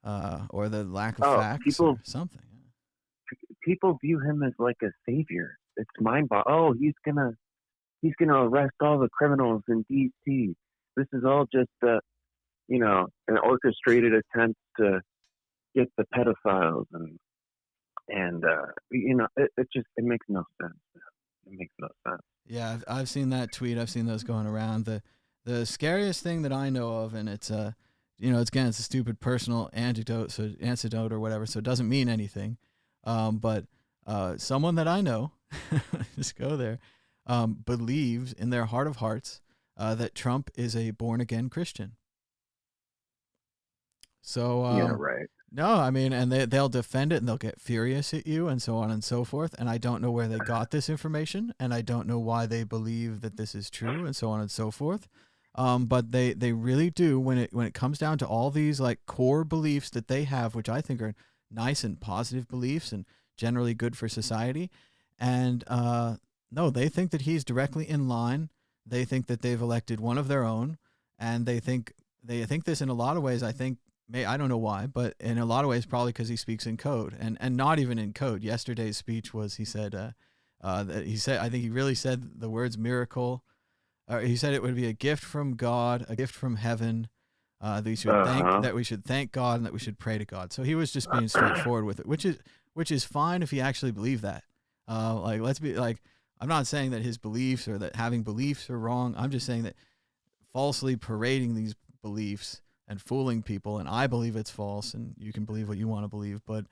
or the lack of facts or something. People view him as like a savior. It's mind-boggling. Oh, he's gonna arrest all the criminals in D.C. This is all just an orchestrated attempt to get the pedophiles, and it makes no sense. It makes no sense. Yeah, I've seen that tweet. I've seen those going around. The scariest thing that I know of, and it's it's a stupid personal antidote or whatever, so it doesn't mean anything. But someone that I know, just go there, believes in their heart of hearts that Trump is a born again Christian. So no, I mean, and they'll defend it, and they'll get furious at you, and so on and so forth. And I don't know where they got this information, and I don't know why they believe that this is true, and so on and so forth. But they really do, when it comes down to all these like core beliefs that they have, which I think are nice and positive beliefs and generally good for society. And no, they think that he's directly in line. They think that they've elected one of their own, and they think this in a lot of ways. I think. I don't know why, but in a lot of ways, probably because he speaks in code, and not even in code. Yesterday's speech was, he said, I think he really said the words miracle. He said it would be a gift from God, a gift from heaven. That we should thank God, and that we should pray to God. So he was just being straightforward with it, which is fine if he actually believed that. I'm not saying that his beliefs or that having beliefs are wrong. I'm just saying that falsely parading these beliefs and fooling people, and I believe it's false, and you can believe what you want to believe, but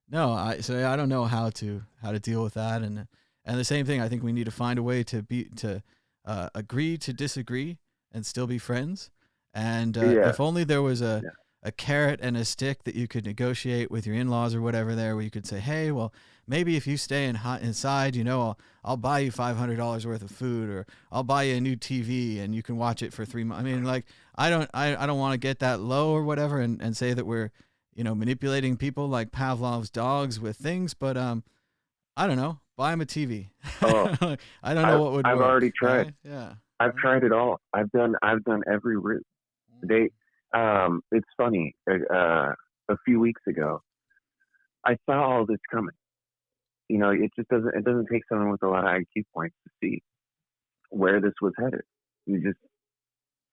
no, I don't know how to deal with that, and the same thing. I think we need to find a way to agree to disagree and still be friends, and if only there was a carrot and a stick that you could negotiate with your in-laws or whatever there, where you could say, hey, well, maybe if you stay inside, I'll buy you $500 worth of food, or I'll buy you a new TV and you can watch it for 3 months. I mean, like, I don't want to get that low or whatever and say that we're, manipulating people like Pavlov's dogs with things, but I don't know, buy them a TV. Oh, I don't know what would work. I've already tried. Right? Yeah. I've tried it all. I've done every route. It's funny. A few weeks ago, I saw all this coming. It doesn't take someone with a lot of IQ points to see where this was headed. You just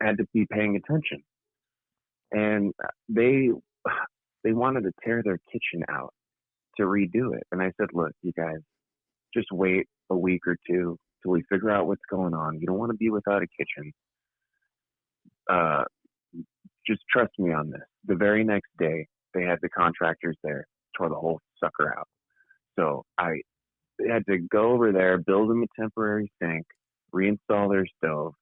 had to be paying attention. And they they wanted to tear their kitchen out to redo it. And I said, look, you guys, just wait a week or two till we figure out what's going on. You don't want to be without a kitchen. Just trust me on this. The very next day, they had the contractors there, tore the whole sucker out. So I had to go over there, build them a temporary sink, reinstall their stove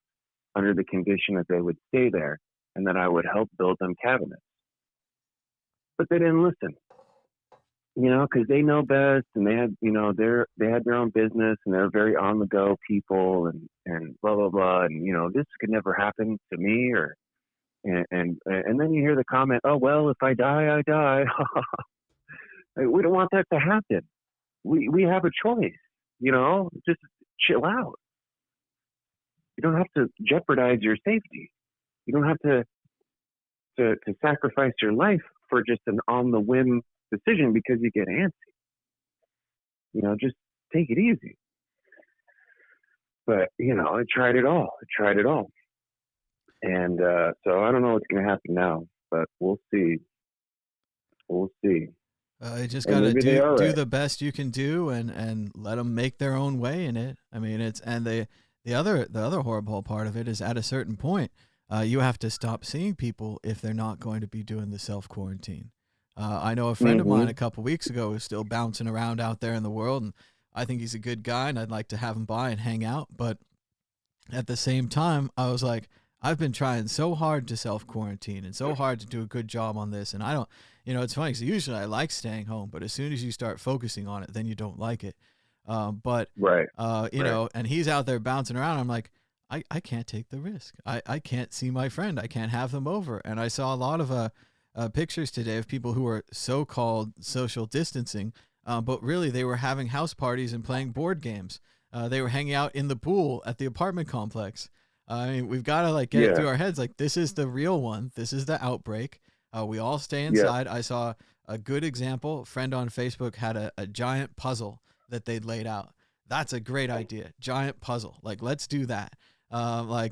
under the condition that they would stay there and that I would help build them cabinets. But they didn't listen, because they know best, and they had, they had their own business, and they're very on the go people, and blah blah blah, and this could never happen to me, and then you hear the comment, oh well, if I die, I die. We don't want that to happen. We have a choice, just chill out. You don't have to jeopardize your safety. You don't have to sacrifice your life for just an on the whim decision because you get antsy. Just take it easy. But I tried it all. And so I don't know what's going to happen now, but we'll see. You just got to do the best you can do and let them make their own way in it. I mean, the other horrible part of it is at a certain point, you have to stop seeing people if they're not going to be doing the self-quarantine. I know a friend of mine a couple weeks ago was still bouncing around out there in the world, and I think he's a good guy, and I'd like to have him by and hang out. But at the same time, I was like, I've been trying so hard to self-quarantine and so hard to do a good job on this, and I don't, it's funny because usually I like staying home, but as soon as you start focusing on it, then you don't like it. Right. And he's out there bouncing around. I'm like, I can't take the risk. I can't see my friend. I can't have them over. And I saw a lot of pictures today of people who are so-called social distancing, but really they were having house parties and playing board games. They were hanging out in the pool at the apartment complex. I mean, we've got to get it through our heads. This is the real one. This is the outbreak. We all stay inside. I saw a good example. A friend on Facebook had a giant puzzle that they'd laid out. That's a great idea. Giant puzzle. Let's do that.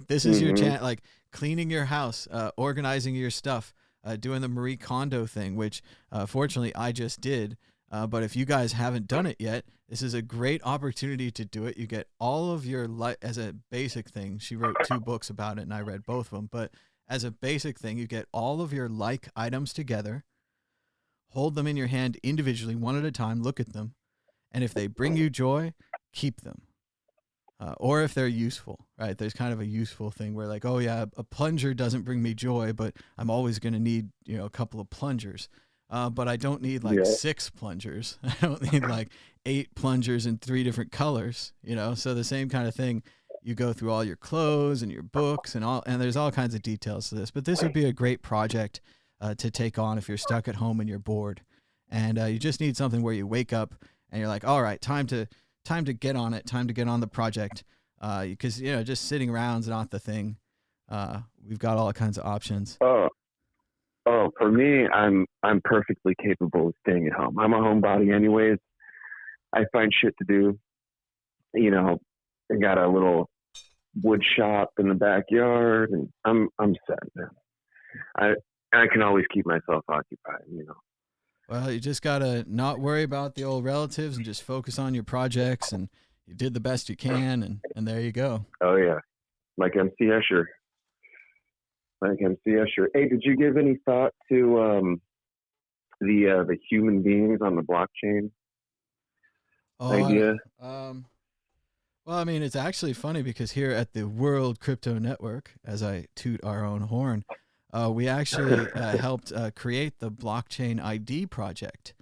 This is your chance, cleaning your house, organizing your stuff, doing the Marie Kondo thing, which fortunately I just did. But if you guys haven't done it yet, this is a great opportunity to do it. You get all of your as a basic thing. She wrote 2 books about it, and I read both of them. But as a basic thing, you get all of your items together, hold them in your hand individually, one at a time, look at them. And if they bring you joy, keep them. Or if they're useful, right? There's kind of a useful thing where oh yeah, a plunger doesn't bring me joy, but I'm always going to need, a couple of plungers. But I don't need 6 plungers. I don't need 8 plungers in 3 different colors, So the same kind of thing, you go through all your clothes and your books and there's all kinds of details to this. But this would be a great project to take on if you're stuck at home and you're bored. And you just need something where you wake up and you're like, all right, time to get on it, time to get on the project. Because, just sitting around is not the thing. We've got all kinds of options. Oh, for me, I'm perfectly capable of staying at home. I'm a homebody anyways. I find shit to do. I got a little wood shop in the backyard, and I'm set, man. I can always keep myself occupied, Well, you just got to not worry about the old relatives and just focus on your projects, and you did the best you can, and there you go. Oh, yeah. Like MC Escher. Hey, did you give any thought to the human beings on the blockchain idea? Well, I mean, it's actually funny because here at the World Crypto Network, as I toot our own horn, we actually helped create the Blockchain ID project.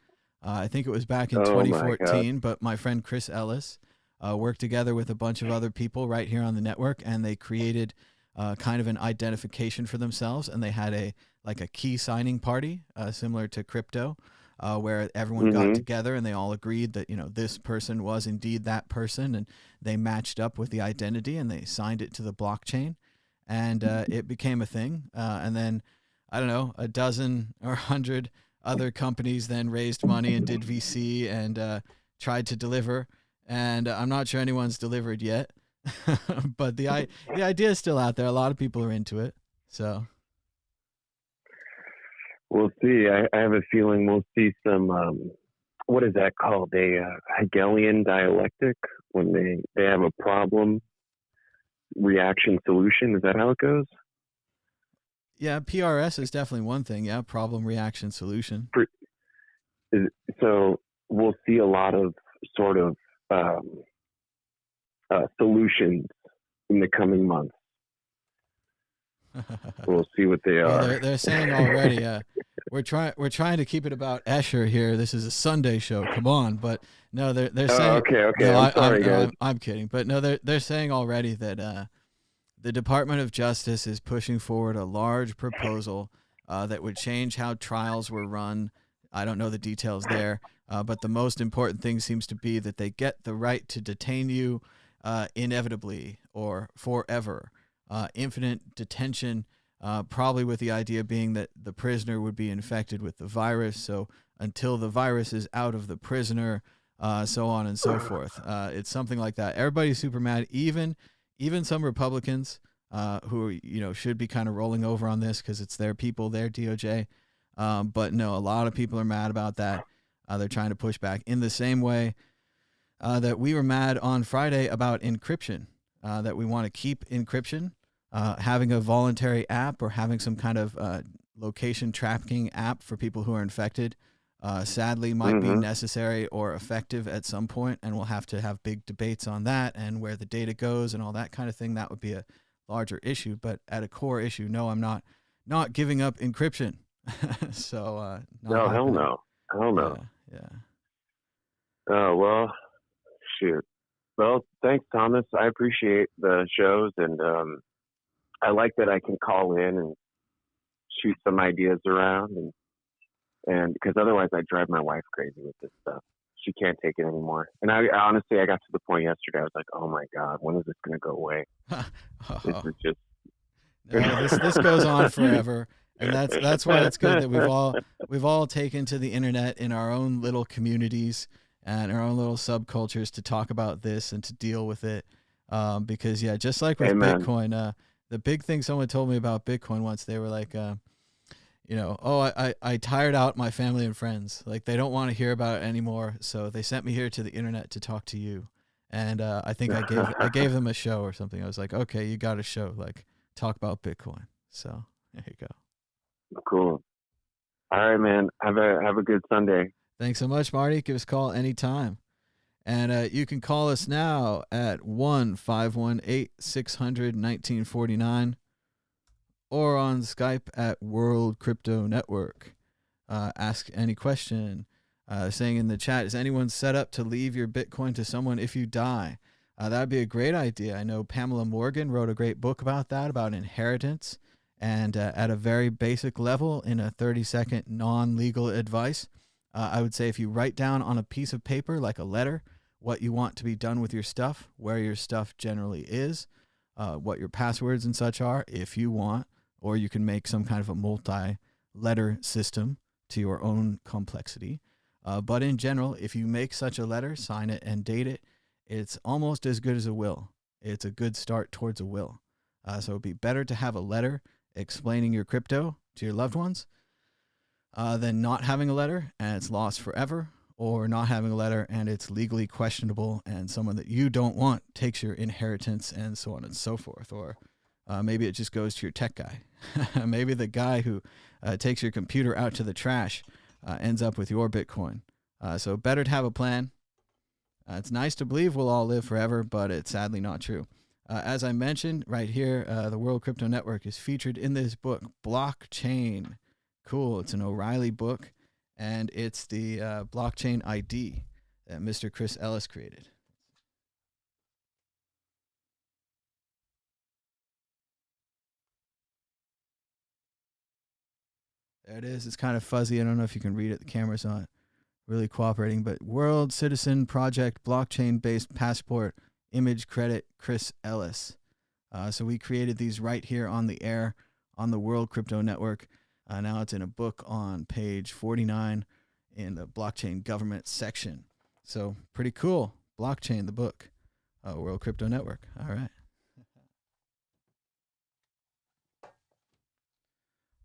I think it was back in 2014, but my friend Chris Ellis worked together with a bunch of other people right here on the network, and they created kind of an identification for themselves, and they had a key signing party similar to crypto, where everyone got together and they all agreed that this person was indeed that person, and they matched up with the identity and they signed it to the blockchain, and it became a thing. And then I don't know, a dozen or 100 other companies then raised money and did VC and tried to deliver, and I'm not sure anyone's delivered yet. But the idea is still out there. A lot of people are into it. So, We'll see. I have a feeling we'll see some, what is that called? A Hegelian dialectic, when they have a problem, reaction, solution. Is that how it goes? Yeah, PRS is definitely one thing. Yeah, problem, reaction, solution. So we'll see a lot of sort of solutions in the coming months. We'll see what they are. They're saying already. We're trying to keep it about Escher here. This is a Sunday show. Come on, but no, they're saying. Okay. No, I'm sorry, guys. I'm kidding, but no, they're saying already that the Department of Justice is pushing forward a large proposal that would change how trials were run. I don't know the details there, but the most important thing seems to be that they get the right to detain you inevitably or forever. Infinite detention, probably with the idea being that the prisoner would be infected with the virus. So until the virus is out of the prisoner, so on and so forth. It's something like that. Everybody's super mad. Even some Republicans who should be kind of rolling over on this because it's their people, their DOJ. But no, a lot of people are mad about that. They're trying to push back in the same way that we were mad on Friday about encryption, that we want to keep encryption. Having a voluntary app or having some kind of location tracking app for people who are infected, sadly might be necessary or effective at some point, and we'll have to have big debates on that and where the data goes and all that kind of thing. That would be a larger issue, but at a core issue, no, I'm not giving up encryption. So no, hell no. Yeah. Oh, well, shoot. Well, thanks, Thomas. I appreciate the shows, and I like that I can call in and shoot some ideas around, and because otherwise I drive my wife crazy with this stuff. She can't take it anymore. And I honestly got to the point yesterday. I was like, oh my God, when is this going to go away? This is just. No, this goes on forever, and that's why it's good that we've all taken to the internet in our own little communities and our own little subcultures to talk about this and to deal with it. Because just like with Amen. Bitcoin, the big thing someone told me about Bitcoin once, they were like, I tired out my family and friends. Like, they don't want to hear about it anymore. So they sent me here to the internet to talk to you. And I think I gave them a show or something. I was like, okay, you got a show, like, talk about Bitcoin. So there you go. Cool. All right, man. Have a good Sunday. Thanks so much, Marty. Give us a call anytime. And you can call us now at 1-518-600-1949 or on Skype at World Crypto Network. Ask any question. Saying in the chat, is anyone set up to leave your Bitcoin to someone if you die? That would be a great idea. I know Pamela Morgan wrote a great book about that, about inheritance. And at a very basic level, in a 30-second non-legal advice, I would say if you write down on a piece of paper, like a letter, what you want to be done with your stuff, where your stuff generally is, what your passwords and such are, if you want, or you can make some kind of a multi-letter system to your own complexity. But in general, if you make such a letter, sign it and date it, it's almost as good as a will. It's a good start towards a will. So it'd be better to have a letter explaining your crypto to your loved ones than not having a letter and it's lost forever, or not having a letter and it's legally questionable and someone that you don't want takes your inheritance and so on and so forth. Or maybe it just goes to your tech guy. Maybe the guy who takes your computer out to the trash ends up with your Bitcoin. So better to have a plan. It's nice to believe we'll all live forever, but it's sadly not true. As I mentioned right here, the World Crypto Network is featured in this book, Blockchain. Cool. It's an O'Reilly book, and it's the blockchain ID that Mr. Chris Ellis created. There it is. It's kind of fuzzy. I don't know if you can read it. The camera's not really cooperating, but World Citizen Project blockchain-based passport image credit Chris Ellis. So we created these right here on the air on the World Crypto Network. Now it's in a book on page 49 in the blockchain government section. So pretty cool. Blockchain, the book. World Crypto Network. All right.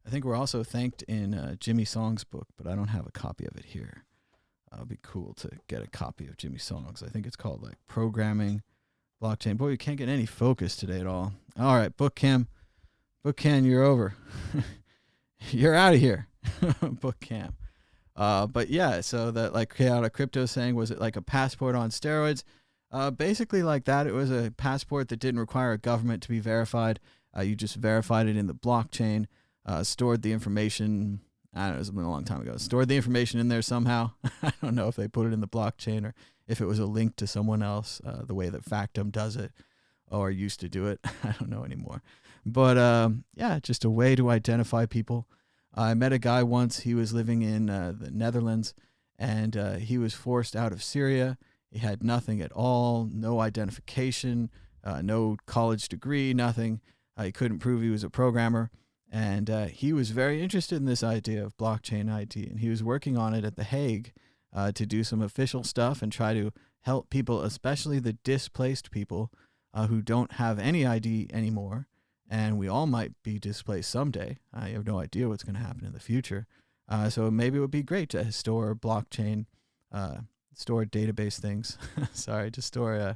I think we're also thanked in Jimmy Song's book, but I don't have a copy of it here. It would be cool to get a copy of Jimmy Song's. I think it's called like Programming Blockchain. Boy, you can't get any focus today at all. All right, Book Cam, you're over. You're out of here. Book Cam. But yeah, so that like Chaotic Crypto saying, was it like a passport on steroids? Basically like that. It was a passport that didn't require a government to be verified. You just verified it in the blockchain, stored the information. I don't know, it's been a long time ago. Stored the information in there somehow. I don't know if they put it in the blockchain or if it was a link to someone else, the way that Factum does it or used to do it. I don't know anymore. But yeah, just a way to identify people. I met a guy once. He was living in the Netherlands, and he was forced out of Syria. He had nothing at all, no identification, no college degree, nothing. He couldn't prove he was a programmer. And he was very interested in this idea of blockchain ID, and he was working on it at The Hague to do some official stuff and try to help people, especially the displaced people who don't have any ID anymore. And we all might be displaced someday. I have no idea what's going to happen in the future. So maybe it would be great to store blockchain, store database things. Sorry, to store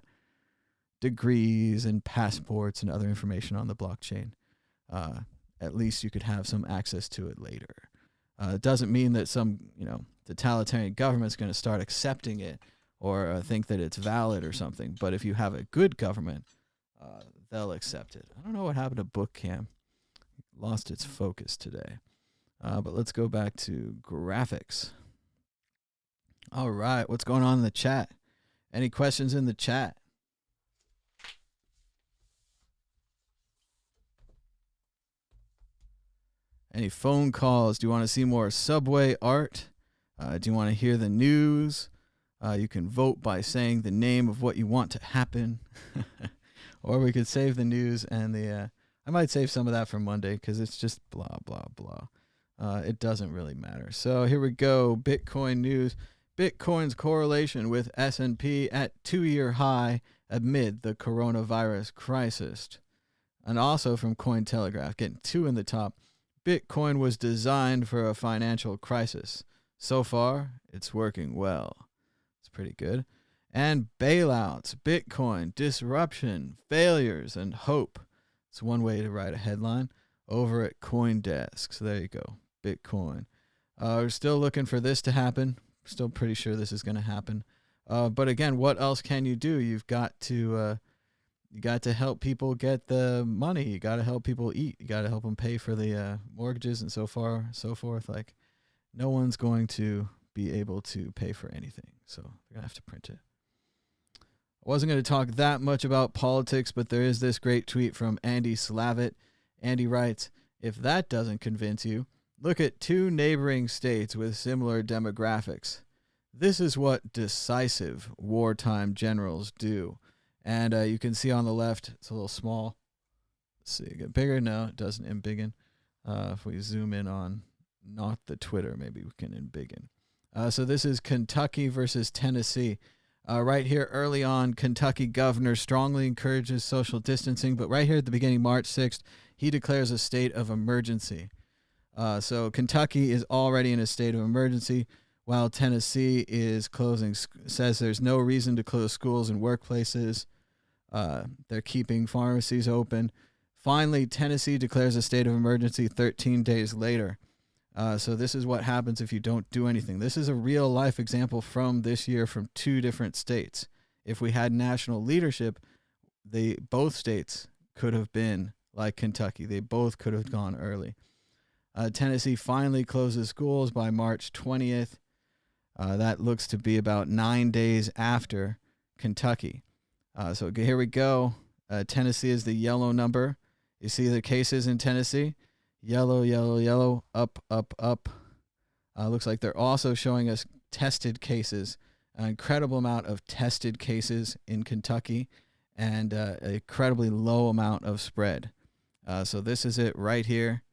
degrees and passports and other information on the blockchain. At least you could have some access to it later. It doesn't mean that some, totalitarian government's going to start accepting it or think that it's valid or something. But if you have a good government, they'll accept it. I don't know what happened to Bookcam. Lost its focus today. But let's go back to graphics. All right, what's going on in the chat? Any questions in the chat? Any phone calls? Do you want to see more Subway art? Do you want to hear the news? You can vote by saying the name of what you want to happen. Or we could save the news and I might save some of that for Monday because it's just blah, blah, blah. It doesn't really matter. So here we go. Bitcoin news. Bitcoin's correlation with S&P at 2-year high amid the coronavirus crisis. And also from Cointelegraph, getting 2 in the top. Bitcoin was designed for a financial crisis. So far, it's working well. It's pretty good. And bailouts, Bitcoin, disruption, failures, and hope. It's one way to write a headline over at CoinDesk. So there you go, Bitcoin. We're still looking for this to happen. Still pretty sure this is going to happen. But again, what else can you do? You got to help people get the money. You got to help people eat. You got to help them pay for the mortgages and so forth. Like, no one's going to be able to pay for anything. So they're going to have to print it. I wasn't going to talk that much about politics, but there is this great tweet from Andy Slavitt. Andy writes, if that doesn't convince you, look at 2 neighboring states with similar demographics. This is what decisive wartime generals do. And you can see on the left, it's a little small. Let's see, get bigger. No, it doesn't embiggen. If we zoom in on not the Twitter, maybe we can embiggen. So this is Kentucky versus Tennessee. Right here early on, Kentucky governor strongly encourages social distancing, but right here at the beginning, March 6th, he declares a state of emergency. So Kentucky is already in a state of emergency, while Tennessee is closing, says there's no reason to close schools and workplaces. They're keeping pharmacies open. Finally, Tennessee declares a state of emergency 13 days later. So this is what happens if you don't do anything. This is a real life example from this year from 2 different states. If we had national leadership, both states could have been like Kentucky. They both could have gone early. Tennessee finally closes schools by March 20th. That looks to be about 9 days after Kentucky. So here we go. Tennessee is the yellow number. You see the cases in Tennessee? Yellow, yellow, yellow, up, up, up. Looks like they're also showing us tested cases, an incredible amount of tested cases in Kentucky, and an incredibly low amount of spread. So this is it right here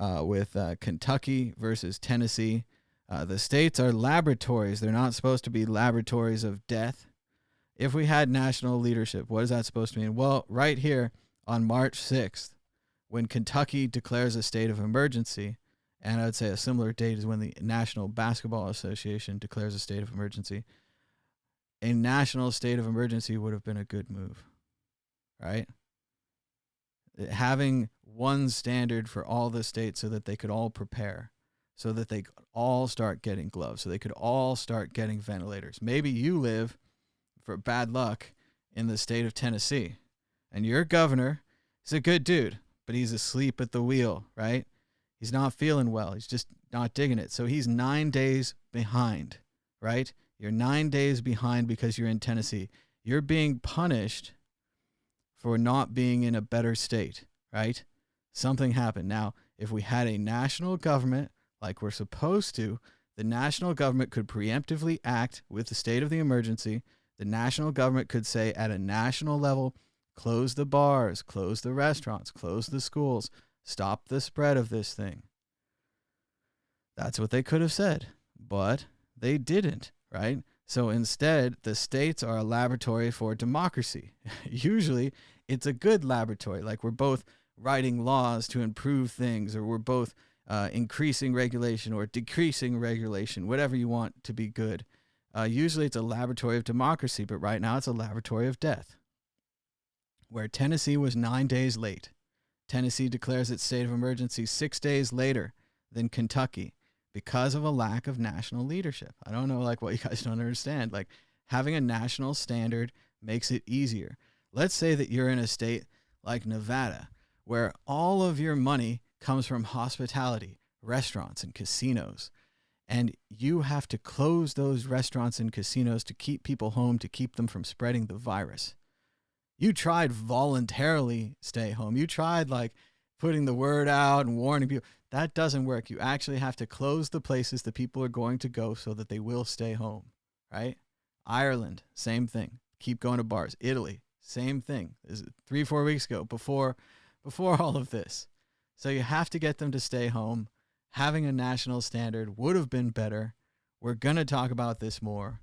with Kentucky versus Tennessee. The states are laboratories. They're not supposed to be laboratories of death. If we had national leadership, what is that supposed to mean? Well, right here on March 6th, when Kentucky declares a state of emergency, and I would say a similar date is when the National Basketball Association declares a state of emergency, a national state of emergency would have been a good move, right? Having one standard for all the states so that they could all prepare, so that they could all start getting gloves, so they could all start getting ventilators. Maybe you live, for bad luck, in the state of Tennessee, and your governor is a good dude, but he's asleep at the wheel, right? He's not feeling well. He's just not digging it. So he's 9 days behind, right? You're 9 days behind because you're in Tennessee. You're being punished for not being in a better state, right? Something happened. Now, if we had a national government like we're supposed to, the national government could preemptively act with the state of the emergency. The national government could say at a national level, close the bars, close the restaurants, close the schools, stop the spread of this thing. That's what they could have said, but they didn't, right? So instead, the states are a laboratory for democracy. Usually, it's a good laboratory, like we're both writing laws to improve things, or we're both increasing regulation or decreasing regulation, whatever you want to be good. Usually, it's a laboratory of democracy, but right now, it's a laboratory of death, where Tennessee was 9 days late. Tennessee declares its state of emergency 6 days later than Kentucky because of a lack of national leadership. I don't know, like, what you guys don't understand. Like, having a national standard makes it easier. Let's say that you're in a state like Nevada, where all of your money comes from hospitality, restaurants, and casinos, and you have to close those restaurants and casinos to keep people home, to keep them from spreading the virus. You tried voluntarily stay home. You tried, like, putting the word out and warning people. That doesn't work. You actually have to close the places that people are going to go so that they will stay home, right? Ireland, same thing. Keep going to bars. Italy, same thing. This is 3-4 weeks ago, before all of this. So you have to get them to stay home. Having a national standard would have been better. We're going to talk about this more.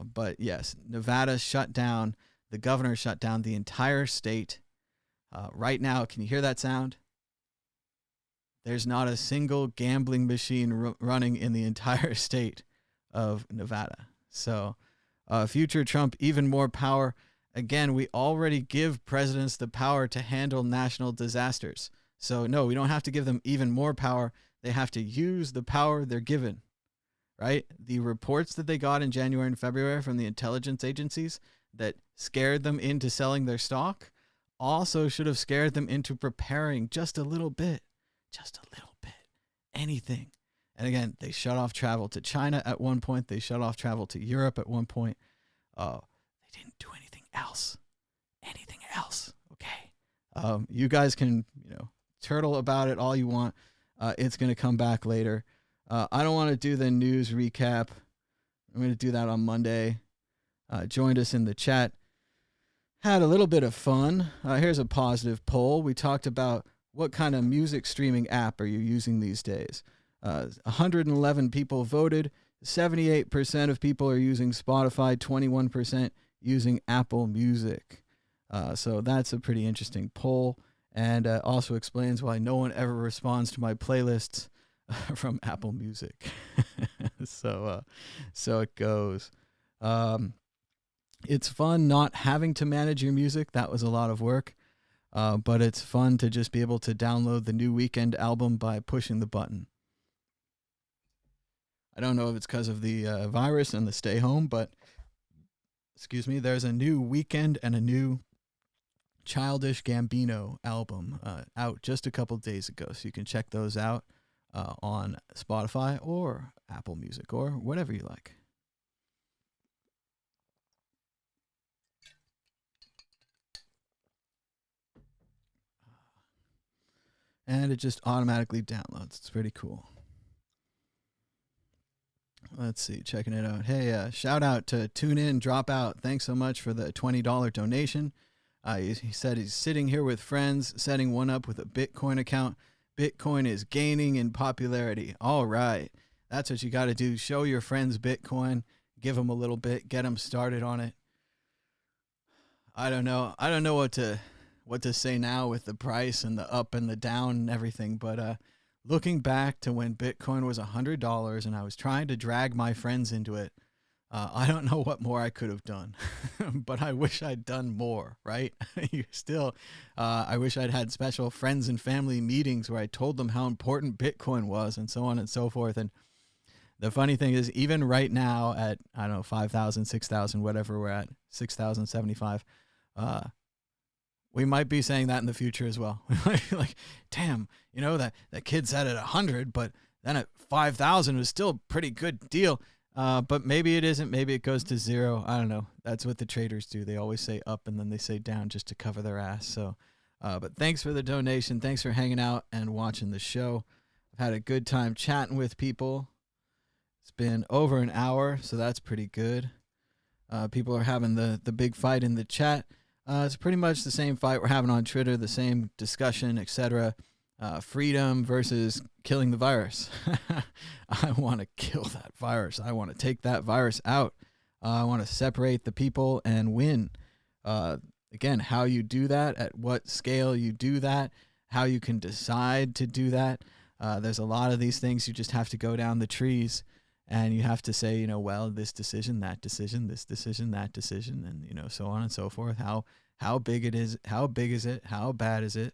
But yes, Nevada shut down. The governor shut down the entire state. Right now, can you hear that sound? There's not a single gambling machine running in the entire state of Nevada. So, future Trump, even more power. Again, we already give presidents the power to handle national disasters. So, no, we don't have to give them even more power. They have to use the power they're given, right? The reports that they got in January and February from the intelligence agencies that scared them into selling their stock also should have scared them into preparing just a little bit, anything. And again, they shut off travel to China at one point. They shut off travel to Europe at one point. They didn't do anything else. Okay. You guys can, turtle about it all you want. It's going to come back later. I don't want to do the news recap. I'm going to do that on Monday. Joined us in the chat. Had a little bit of fun. Here's a positive poll. We talked about what kind of music streaming app are you using these days. 111 people voted. 78% of people are using Spotify. 21% using Apple Music. So that's a pretty interesting poll, and also explains why no one ever responds to my playlists from Apple Music. So it goes. It's fun not having to manage your music. That was a lot of work. But it's fun to just be able to download the new Weeknd album by pushing the button. I don't know if it's because of the virus and the stay home, but there's a new Weeknd and a new Childish Gambino album out just a couple days ago. So you can check those out on Spotify or Apple Music or whatever you like. And it just automatically downloads. It's pretty cool. Let's see, checking it out. Hey, shout out to Tune In, Drop Out. Thanks so much for the $20 donation. He said he's sitting here with friends, setting one up with a Bitcoin account. Bitcoin is gaining in popularity. All right. That's what you got to do. Show your friends Bitcoin. Give them a little bit. Get them started on it. I don't know what to what to say now with the price and the up and the down and everything. But looking back to when Bitcoin was $100 and I was trying to drag my friends into it, I don't know what more I could have done, but I wish I'd done more, right? I wish I'd had special friends and family meetings where I told them how important Bitcoin was and so on and so forth. And the funny thing is, even right now at, I don't know, 5,000, 6,000, whatever we're at, 6,075, we might be saying that in the future as well. Like, damn, that kid said at 100, but then at 5,000 was still a pretty good deal. But maybe it isn't. Maybe it goes to 0. I don't know. That's what the traders do. They always say up and then they say down just to cover their ass. So, but thanks for the donation. Thanks for hanging out and watching the show. I've had a good time chatting with people. It's been over an hour, so that's pretty good. People are having the big fight in the chat. It's pretty much the same fight we're having on Twitter, the same discussion, etc. Freedom versus killing the virus. I want to kill that virus. I want to take that virus out. I want to separate the people and win. Again, how you do that, at what scale you do that, how you can decide to do that. There's a lot of these things you just have to go down the trees and you have to say, well, this decision, that decision, this decision, that decision, and, so on and so forth. How big it is, how big is it, how bad is it,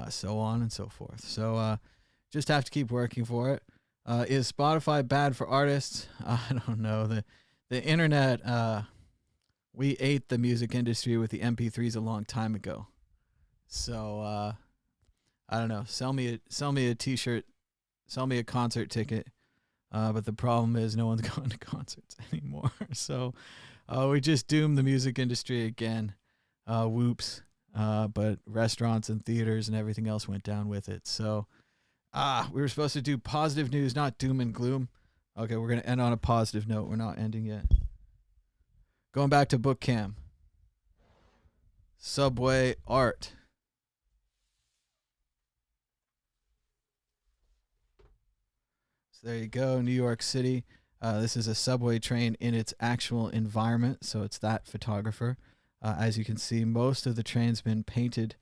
so on and so forth. So just have to keep working for it. Is Spotify bad for artists? I don't know. The internet, we ate the music industry with the MP3s a long time ago. So I don't know. Sell me a t-shirt, sell me a concert ticket. But the problem is no one's going to concerts anymore. So we just doomed the music industry again. Whoops. But restaurants and theaters and everything else went down with it. So we were supposed to do positive news, not doom and gloom. Okay, we're going to end on a positive note. We're not ending yet. Going back to book cam. Subway art. So there you go, New York City. This is a subway train in its actual environment, so it's that photographer. As you can see, most of the train's been painted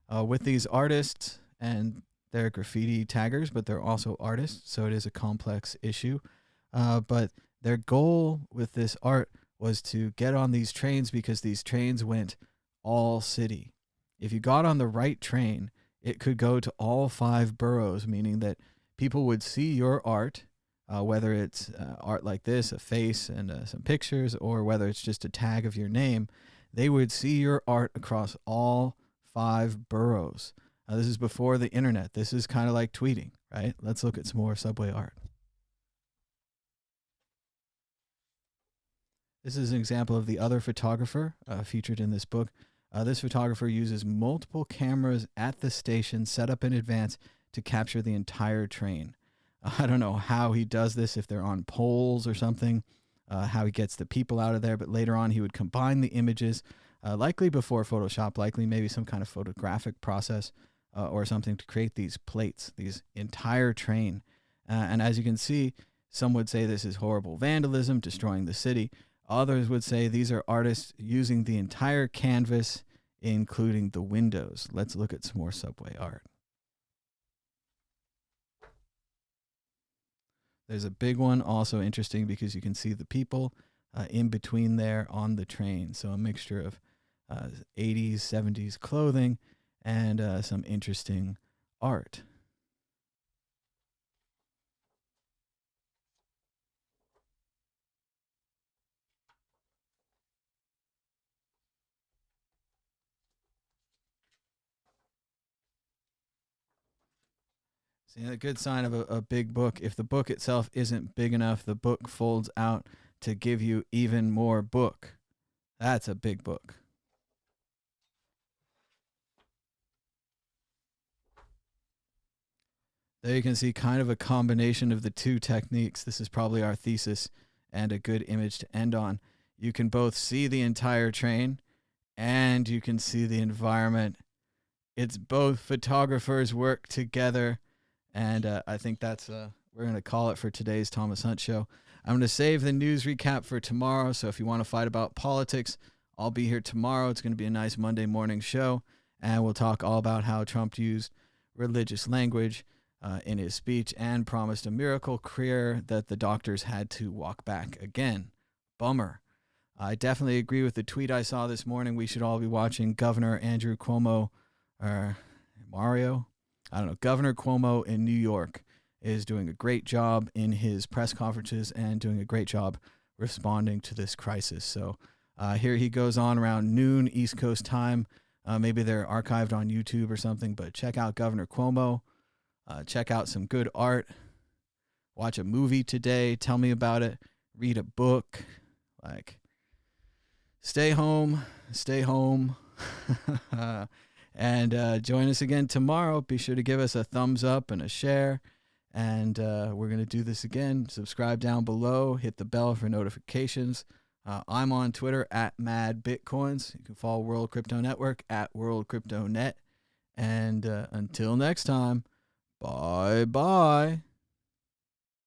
with these artists, and they're graffiti taggers, but they're also artists, so it is a complex issue. But their goal with this art was to get on these trains because these trains went all city. If you got on the right train, it could go to all 5 boroughs, meaning that people would see your art, whether it's art like this, a face and some pictures, or whether it's just a tag of your name. They would see your art across all 5 boroughs. This is before the internet. This is kind of like tweeting, right? Let's look at some more subway art. This is an example of the other photographer featured in this book. This photographer uses multiple cameras at the station set up in advance to capture the entire train. I don't know how he does this, if they're on poles or something, how he gets the people out of there, but later on he would combine the images, likely before Photoshop, likely maybe some kind of photographic process or something to create these plates, these entire train. And as you can see, some would say this is horrible vandalism, destroying the city. Others would say these are artists using the entire canvas, including the windows. Let's look at some more subway art. There's a big one, also interesting because you can see the people in between there on the train. So a mixture of 80s, 70s clothing and some interesting art. See, a good sign of a big book. If the book itself isn't big enough, the book folds out to give you even more book. That's a big book. There you can see kind of a combination of the two techniques. This is probably our thesis and a good image to end on. You can both see the entire train and you can see the environment. It's both photographers work together. And I think that's, we're going to call it for today's Thomas Hunt Show. I'm going to save the news recap for tomorrow. So if you want to fight about politics, I'll be here tomorrow. It's going to be a nice Monday morning show. And we'll talk all about how Trump used religious language in his speech and promised a miracle cure that the doctors had to walk back again. Bummer. I definitely agree with the tweet I saw this morning. We should all be watching Governor Andrew Cuomo, or Mario. I don't know. Governor Cuomo in New York is doing a great job in his press conferences and doing a great job responding to this crisis. So here he goes on around noon East Coast time. Maybe they're archived on YouTube or something, but check out Governor Cuomo. Check out some good art. Watch a movie today. Tell me about it. Read a book. Stay home. And join us again tomorrow. Be sure to give us a thumbs up and a share. And we're going to do this again. Subscribe down below. Hit the bell for notifications. I'm on Twitter at MadBitcoins. You can follow World Crypto Network at World Crypto Net. And until next time, bye-bye.